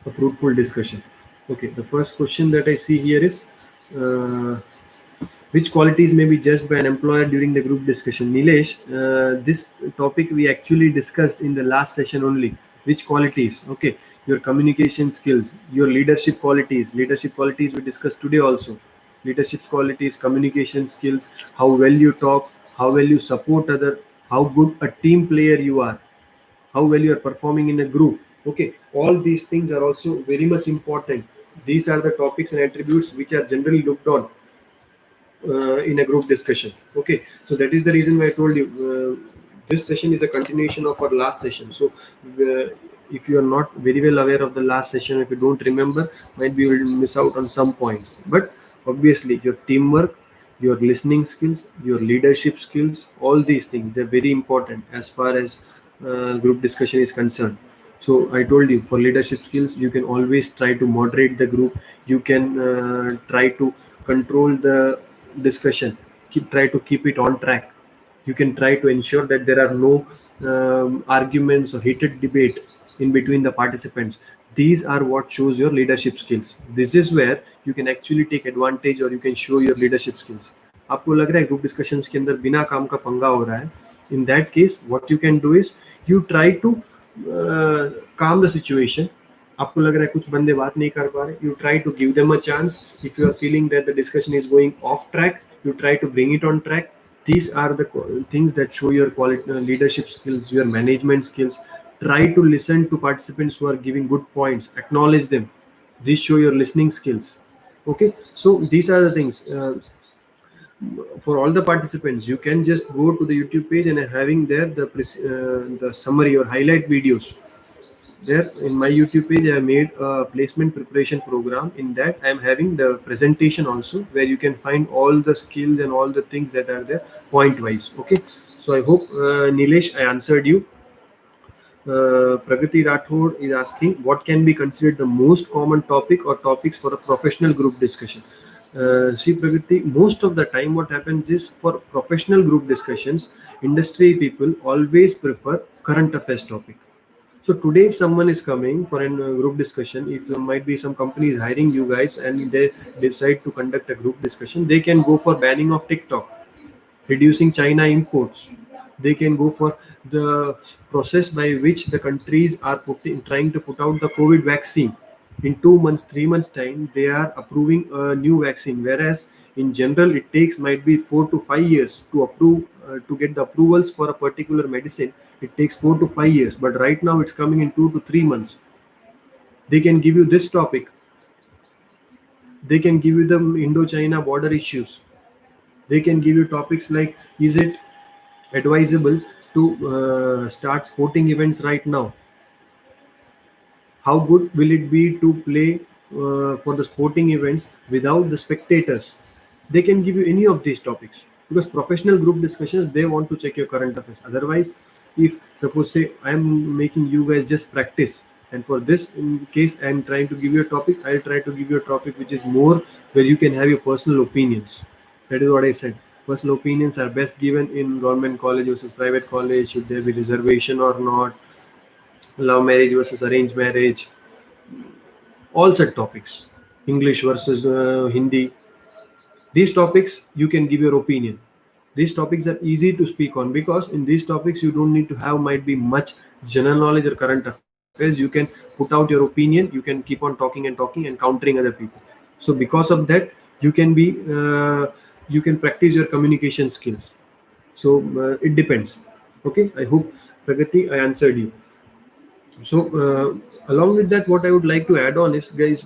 a fruitful discussion. Okay, the first question that I see here is which qualities may be judged by an employer during the group discussion? Nilesh, this topic we actually discussed in the last session only. Which qualities? Okay, your communication skills, your leadership qualities. Leadership qualities we discussed today also. Leadership qualities, communication skills, how well you talk, how well you support other, how good a team player you are. how well you are performing in a group. Okay, all these things are also very much important. These are the topics and attributes which are generally looked on in a group discussion. Okay, so that is the reason why I told you this session is a continuation of our last session. So if you are not very well aware of the last session, if you don't remember, might be you will miss out on some points. But obviously your teamwork, your listening skills, your leadership skills, all these things, they're very important as far as group discussion is concerned. So I told you, for leadership skills, you can always try to moderate the group. You can try to control the discussion, try to keep it on track. You can try to ensure that there are no arguments or heated debate in between the participants. These are what shows your leadership skills. This is where you can actually take advantage, or you can show your leadership skills. आपको लग रहा है group discussions के अंदर बिना काम का पंगा हो रहा है, in that case what you can do is you try to calm the situation. आपको लग रहा है कुछ बंदे बात नहीं कर पा रहे, you try to give them a chance. If you are feeling that the discussion is going off track, you try to bring it on track. These are the things that show your quality, leadership skills, your management skills. Try to listen to participants who are giving good points, acknowledge them. These show your listening skills. Okay, so these are the things. For all the participants, you can just go to the YouTube page and having there the summary or highlight videos. There in my YouTube page, I made a placement preparation program. In that, I am having the presentation also, where you can find all the skills and all the things that are there point wise. Okay, so I hope Nilesh, I answered you. Pragati Rathod is asking, what can be considered the most common topic or topics for a professional group discussion? See, Pragati, most of the time what happens is, for professional group discussions, industry people always prefer current affairs topic. So today, if someone is coming for a group discussion, if there might be some companies hiring you guys and they decide to conduct a group discussion, they can go for banning of TikTok, reducing China imports. They can go for the process by which the countries are trying to put out the COVID vaccine. In 2 months, 3 months time, they are approving a new vaccine. Whereas in general, it takes might be 4 to 5 years to approve, to get the approvals for a particular medicine. It takes 4 to 5 years, but right now it's coming in 2 to 3 months. They can give you this topic. They can give you the Indo-China border issues. They can give you topics like, is it advisable to start sporting events right now? How good will it be to play for the sporting events without the spectators? They can give you any of these topics, because professional group discussions, they want to check your current affairs. Otherwise, if suppose say I am making you guys just practice, and for this in case I am trying to give you a topic, I'll try to give you a topic which is more where you can have your personal opinions. That is what I said. Personal opinions are best given in government college versus private college. Should there be reservation or not? Love marriage versus arranged marriage. All such topics. English versus Hindi. These topics you can give your opinion. These topics are easy to speak on, because in these topics you don't need to have might be much general knowledge or current affairs. You can put out your opinion. You can keep on talking and countering other people. So because of that, you can be you can practice your communication skills. So it depends. Okay, I hope, Pragati, I answered you. So along with that, what I would like to add on is, guys,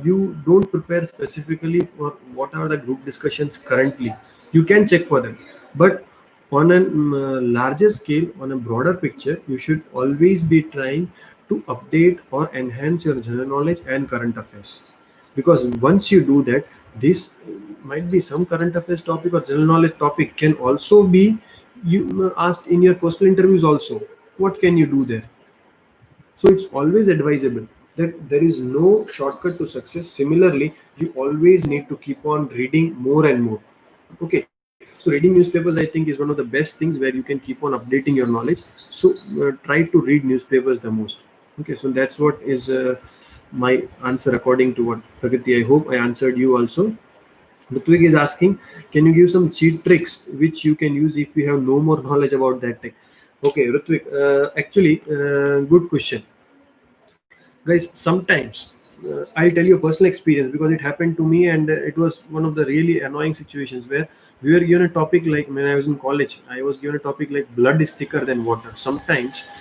you don't prepare specifically for what are the group discussions currently. You can check for them, but on a larger scale, on a broader picture, you should always be trying to update or enhance your general knowledge and current affairs. Because once you do that, this might be some current affairs topic or general knowledge topic can also be you asked in your personal interviews also. What can you do there? So it's always advisable that there is no shortcut to success. Similarly, you always need to keep on reading more and more. Okay, so reading newspapers, I think, is one of the best things where you can keep on updating your knowledge. So try to read newspapers the most. Okay, so that's what is my answer according to what Pragati. I hope I answered you also. Ritwik is asking, can you give some cheat tricks which you can use if you have no more knowledge about that tech? Okay, Ritwik, actually, good question. Guys, sometimes I'll tell you a personal experience, because it happened to me, and it was one of the really annoying situations where we were given a topic like, when I was in college, I was given a topic like blood is thicker than water. Sometimes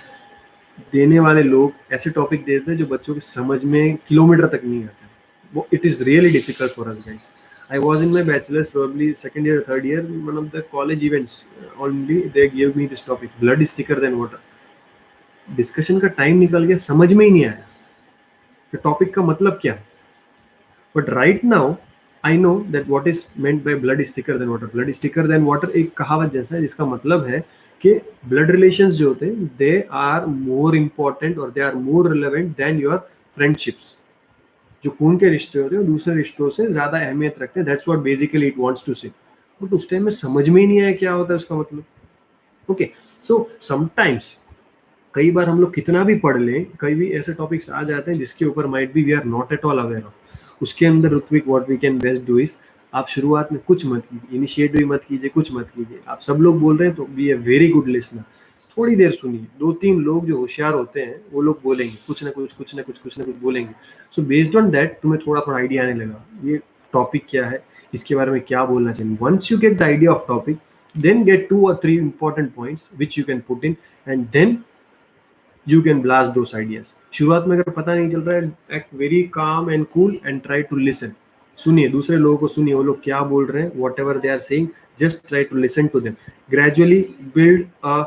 देने वाले लोग ऐसे topic देते हैं जो बच्चों के समझ में किलोमीटर तक नहीं आते, वो it is really difficult for us guys. I was in my bachelor's, probably second year or third year. One of the college events, only they gave me this topic: blood is thicker than water. Discussion का time निकल गया, समझ में ही नहीं आया कि topic का मतलब क्या है. But right now I know that what is meant by blood is thicker than water. Blood is thicker than water एक कहावत जैसा है, जिसका मतलब है कि ब्लड रिलेशंस जो होते हैं दे आर मोर इंपॉर्टेंट और they are more relevant than your friendships. जो खून के रिश्ते होते हैं दूसरे रिश्तों से ज्यादा अहमियत रखते हैं. That's what basically it wants to say. But उस टाइम में समझ में ही नहीं आया क्या होता है उसका मतलब. ओके, सो समटाइम्स कई बार हम लोग कितना भी पढ़ लें, कई भी ऐसे टॉपिक्स आ जाते हैं जिसके ऊपर might be we are not at all aware of. उसके अंदर Ritwik what we can best do is, आप शुरुआत में कुछ मत कीजिए, इनिशिएट भी मत कीजिए, कुछ मत कीजिए. आप सब लोग बोल रहे हैं तो be a very good listener. थोड़ी देर सुनिए, 2-3 लोग जो होशियार होते हैं वो लोग बोलेंगे कुछ ना कुछ कुछ ना कुछ कुछ ना कुछ बोलेंगे. सो बेस्ड ऑन दैट तुम्हें थोड़ा थोड़ा आइडिया आने लगा ये टॉपिक क्या है, इसके बारे में क्या बोलना चाहिए. Once you get the idea of topic, then get 2 or 3 important points which you can put in, and then you can blast those ideas. शुरुआत में अगर पता नहीं चल रहा है, act very calm and cool and try to listen. सुनिए, दूसरे लोगों को सुनिए, वो लोग क्या बोल रहे हैं, whatever they are saying, just try to listen to them. Gradually build a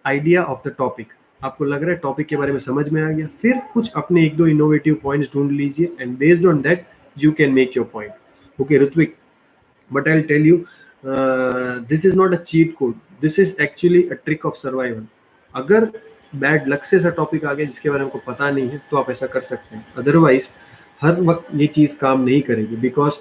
idea of the topic. आपको लग रहा है टॉपिक के बारे में समझ में आ गया, फिर कुछ अपने 1-2 इनोवेटिव पॉइंट्स ढूंढ लीजिए and based on that you can make your point. Okay, Ritvik, but I'll tell you, this is not a cheat code. This is actually a trick of survival. अगर बैड लक से ऐसा topic आ गया जिसके बारे में आपको पता नहीं है तो आप ऐसा कर सकते हैं. अदरवाइज हर वक्त ये चीज़ काम नहीं करेगी, बिकॉज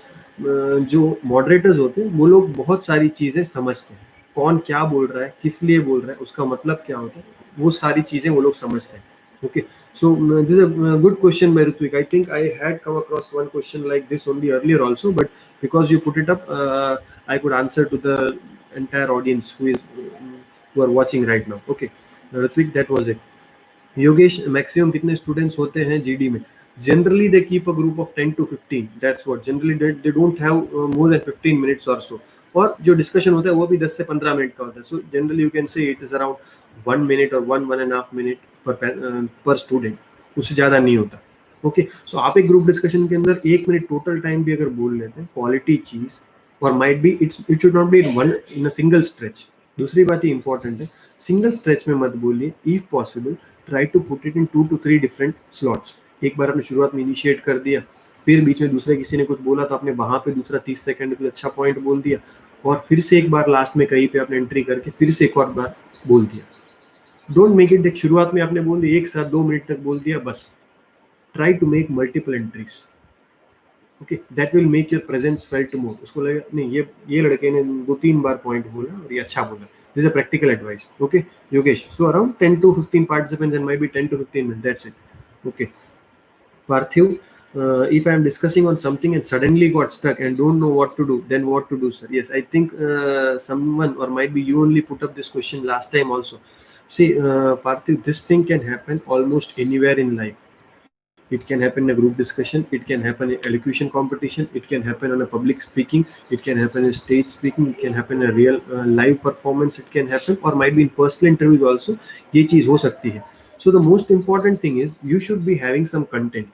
जो मॉडरेटर्स होते हैं वो लोग बहुत सारी चीज़ें समझते हैं. कौन क्या बोल रहा है, किस लिए बोल रहा है, उसका मतलब क्या होता है, वो सारी चीज़ें वो लोग समझते हैं. Okay, so this is a good question by Ritvik. I think I had come across one question like this only earlier also, but because you put it up, I could answer to the entire audience who are watching right now. Okay, Ritvik, that was it. Yogesh, maximum कितने students होते हैं GD में? Generally they keep a group of 10 to 15. That's what generally they don't have more than 15 minutes और सो. और जो discussion होता है वो भी 10 से 15 मिनट का होता है. सो जनरली यू कैन से इट इज अराउंड 1 minute और 1.5 minute पर स्टूडेंट, उससे ज़्यादा नहीं होता. ओके, सो आप एक ग्रुप डिस्कशन के अंदर 1 मिनट टोटल टाइम भी अगर बोल लेते हैं, क्वालिटी चीज़, और might be it should not be in a single stretch. दूसरी बात ही इंपॉर्टेंट है, सिंगल स्ट्रेच में मत बोलिए. If possible try to put it in 2 to 3 different slots. एक बार आपने शुरुआत में इनिशिएट कर दिया, फिर बीच में दूसरे किसी ने कुछ बोला तो आपने वहां पे दूसरा 30 सेकंड कुछ अच्छा पॉइंट बोल दिया, और फिर से एक बार लास्ट में कहीं पे आपने एंट्री करके फिर से एक और बार बोल दिया. डोंट मेक इट, शुरुआत में आपने बोल दिया एक साथ 2 मिनट तक बोल दिया बस. Try to make multiple entries. Okay, that will make your presence felt more. उसको लगेगा नहीं, ये लड़के ने 2-3 बार पॉइंट बोला और ये अच्छा बोला. This is a practical advice. Okay, Yogesh. So around 10 to 15 participants and maybe 10 to 15 minutes. That's it. Okay. Parthiv, if I am discussing on something and suddenly got stuck and don't know what to do, then what to do, sir? Yes, I think someone or might be you only put up this question last time also. See, Parthiv, this thing can happen almost anywhere in life. It can happen in a group discussion, it can happen in elocution competition, it can happen on a public speaking, it can happen in stage speaking, it can happen in a real live performance, it can happen or might be in personal interviews also. ये चीज हो सकती है. So the most important thing is you should be having some content.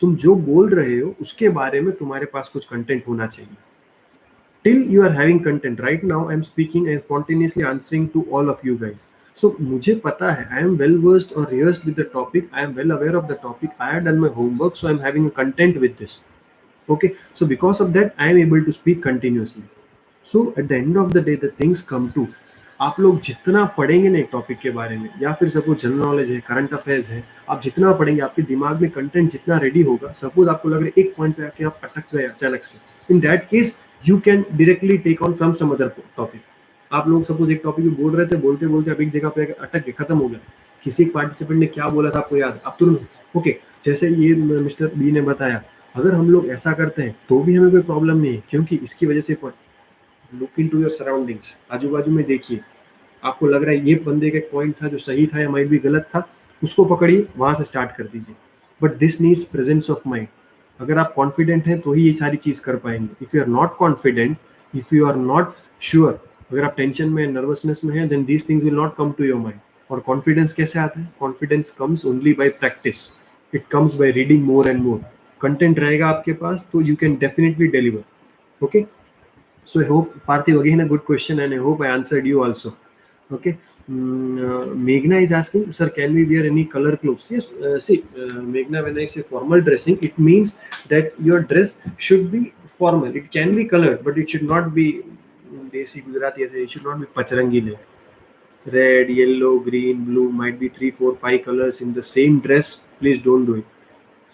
तुम जो बोल रहे हो उसके बारे में तुम्हारे पास कुछ कंटेंट होना चाहिए. Till you are having content, right now I am speaking and spontaneously answering to all of you guys. So मुझे पता है, I am well versed or rehearsed with the topic, I am well aware of the topic, I have done my homework, so I am having a content with this. Okay, so because of that I am able to speak continuously. So at the end of the day the things come to, आप लोग जितना पढ़ेंगे ना एक topic के बारे में, या फिर सपोज जनरल नॉलेज है, करंट अफेयर्स है, आप जितना पढ़ेंगे आपके दिमाग में कंटेंट जितना रेडी होगा, सपोज आपको लग रहा है एक पॉइंट पे आके आप अटक गए अचानक से, in that case you can directly take on from some other topic. आप लोग सपोज एक टॉपिक में बोल रहे थे, बोलते बोलते आप एक जगह पे अटक गए, खत्म हो गया. किसी एक पार्टिसिपेंट ने क्या बोला था आपको याद, आप तुरंत ओके, जैसे ये मिस्टर बी ने बताया, अगर हम लोग ऐसा करते हैं तो भी हमें कोई प्रॉब्लम नहीं है, क्योंकि इसकी वजह से लुक इनटू योर सराउंडिंग्स, आजू बाजू में देखिए, आपको लग रहा है ये बंदे का पॉइंट था जो सही था या माइट भी गलत था, उसको पकड़िए, वहां से स्टार्ट कर दीजिए. But this needs presence of mind. अगर आप कॉन्फिडेंट हैं तो ही ये सारी चीज कर पाएंगे. If you are not confident, if you are not sure, अगर आप टेंशन में, नर्वसनेस में हैं, then these things will not come to your mind. और कॉन्फिडेंस कैसे आता है? Confidence comes only by practice, it comes by reading more and more. Content रहेगा आपके पास तो you can definitely deliver. Okay, so I hope, Parthiv, again a good question, and I hope I answered you also. Okay. Meghna is asking, sir, can we wear any color clothes? Yes. See, Meghna, when I say formal dressing, it means that your dress should be formal. It can be colored, but it should not be Desi Gujarati. It should not be pachrangi. Red, yellow, green, blue, might be 3, 4, 5 colors in the same dress. Please don't do it.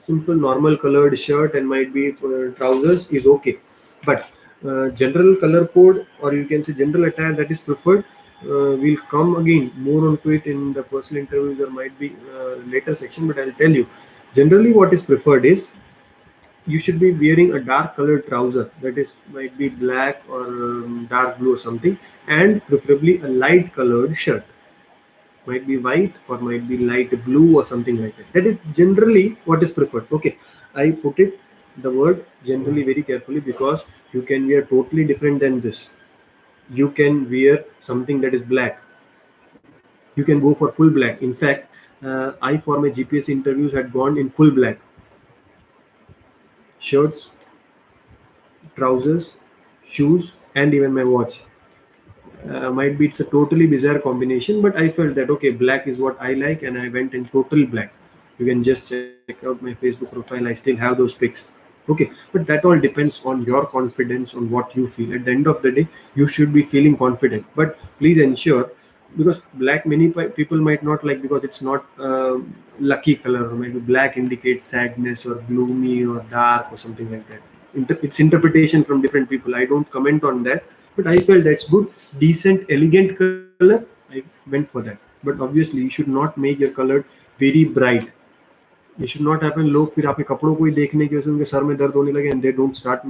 Simple normal colored shirt and might be trousers is okay, but general color code, or you can say general attire that is preferred, will come again more onto it in the personal interviews or might be later section. But I'll tell you, generally what is preferred is you should be wearing a dark colored trouser, that is might be black or dark blue or something, and preferably a light colored shirt, might be white or might be light blue or something like that. That is generally what is preferred. Okay, I put it the word generally very carefully because you can wear totally different than this. You can wear something that is black. You can go for full black. In fact, I for my GPS interviews had gone in full black shirts, trousers, shoes, and even my watch. Might be it's a totally bizarre combination, but I felt that okay, black is what I like, and I went in total black. You can just check out my Facebook profile. I still have those pics. Okay, but that all depends on your confidence, on what you feel. At the end of the day, you should be feeling confident. But please ensure, because black many people might not like because it's not lucky color. Maybe black indicates sadness or gloomy or dark or something like that. It's interpretation from different people. I don't comment on that, but I felt that's good, decent, elegant color. I went for that. But obviously, you should not make your color very bright. It should not happen. लोग फिर आपके कपड़ों को ही देखने की वजह से उनके सर में दर्द होने लगे, and they don't start,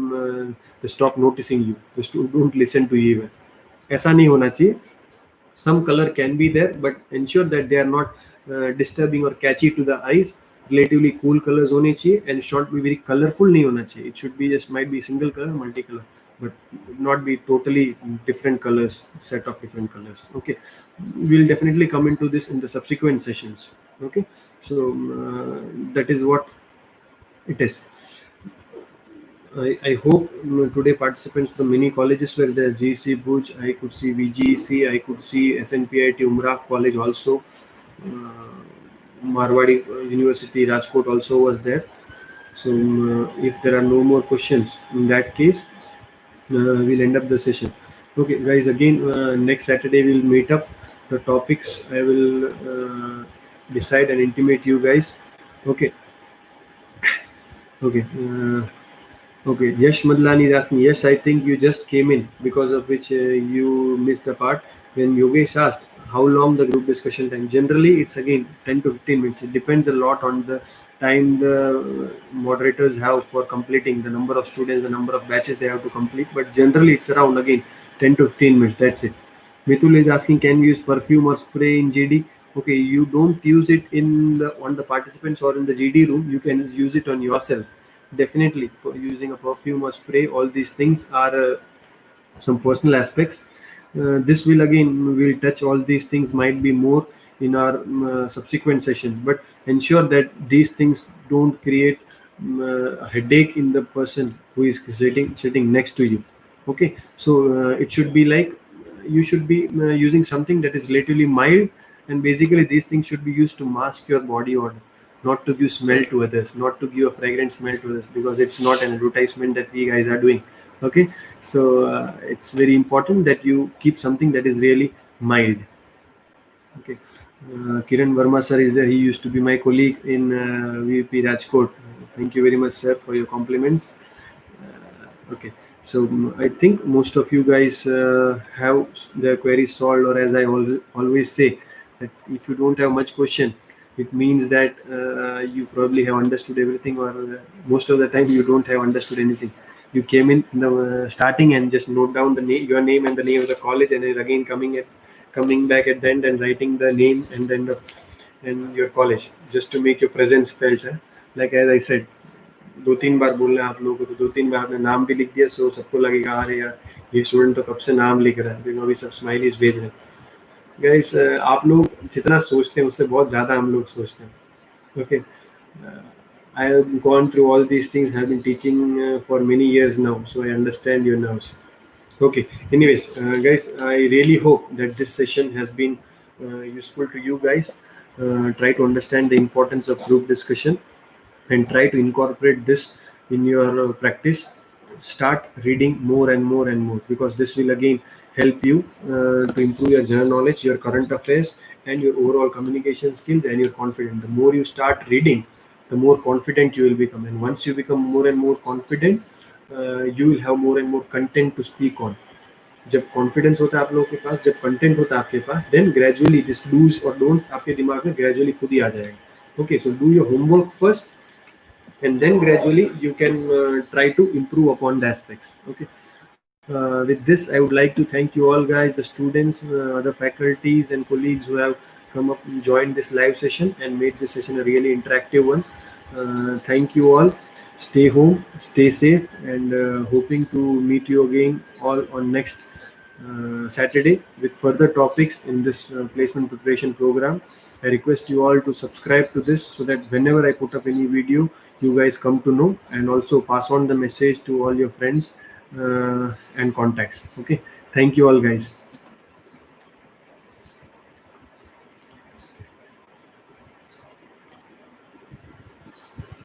they stop noticing you. They don't listen to you even. ऐसा नहीं होना चाहिए. Some color can be there, but ensure that they are not disturbing or catchy to the eyes. Relatively cool colors होने चाहिए, and should be very colorful नहीं होना चाहिए. It should be just might be single color, multicolor, but not be totally different colors, set of different colors. Okay, we'll definitely come into this in the subsequent sessions. Okay, so that is what it is. I hope today participants from many colleges were there. GC Bhuj, I could see VGC, I could see SNPIT Umrah College also. Marwadi University Rajkot also was there. So if there are no more questions, in that case, we'll end up the session. Okay, guys, again, next Saturday we'll meet up. The topics I will decide and intimate you guys. Okay. Okay. Okay, Yash Madlani is asking, yes, I think you just came in, because of which you missed the part when Yogesh asked how long the group discussion time. Generally, it's again 10 to 15 minutes. It depends a lot on the time the moderators have for completing, the number of students, the number of batches they have to complete. But generally, it's around again 10 to 15 minutes. That's it. Mithul is asking, can we use perfume or spray in GD? Okay, you don't use it on the participants or in the GD room. You can use it on yourself. Definitely, using a perfume or spray, all these things are some personal aspects. This will again will touch all these things, might be more in our subsequent sessions, but ensure that these things don't create a headache in the person who is sitting next to you. Okay, so it should be like you should be using something that is relatively mild, and basically these things should be used to mask your body odor, not to give smell to others, not to give a fragrant smell to others, because it's not an advertisement that we guys are doing. Okay, so it's very important that you keep something that is really mild. Okay, Kiran Verma sir is there. He used to be my colleague in VP Rajkot. Thank you very much, sir, for your compliments. Okay, so I think most of you guys have their queries solved, or as I always say, that if you don't have much question, it means that you probably have understood everything, or most of the time you don't have understood anything. You came in the starting and just note down your name and the name of the college, and then again coming back at the end and writing the name and then and your college, just to make your presence felt. Like as I said, 2-3 बार बोलना है आप लोगों को, तो 2-3 बार आपने नाम भी लिख दिया, सो सबको लगेगा अरे यार ये स्टूडेंट तो कब से नाम लिख रहा है, देखो अभी सब स्माइलीज भेज रहे हैं. गाइस आप लोग जितना सोचते हैं उससे बहुत ज़्यादा हम लोग सोचते हैं. Okay. I have gone through all these things. I have been teaching for many years now, so I understand your nerves. Okay. Anyways, guys, I really hope that this session has been useful to you guys. Try to understand the importance of group discussion and try to incorporate this in your practice. Start reading more and more and more, because this will again help you to improve your general knowledge, your current affairs, and your overall communication skills and your confidence. The more you start reading, the more confident you will become, and once you become more and more confident, you will have more and more content to speak on. जब confidence होता है आप लोगों के पास, जब content होता है आपके पास, देन ग्रेजुअली दिस डूज और डोंट्स आपके दिमाग में ग्रेजुअली खुद ही आ जाएगा. Okay, so do your homework first, and then gradually you can try to improve upon the aspects. Okay. With this, I would like to thank you all guys, the students, other faculties and colleagues who have come up and joined this live session and made this session a really interactive one. Thank you all. Stay home, stay safe, and hoping to meet you again all on next Saturday with further topics in this placement preparation program. I request you all to subscribe to this so that whenever I put up any video, you guys come to know, and also pass on the message to all your friends and contacts. Okay. Thank you all guys.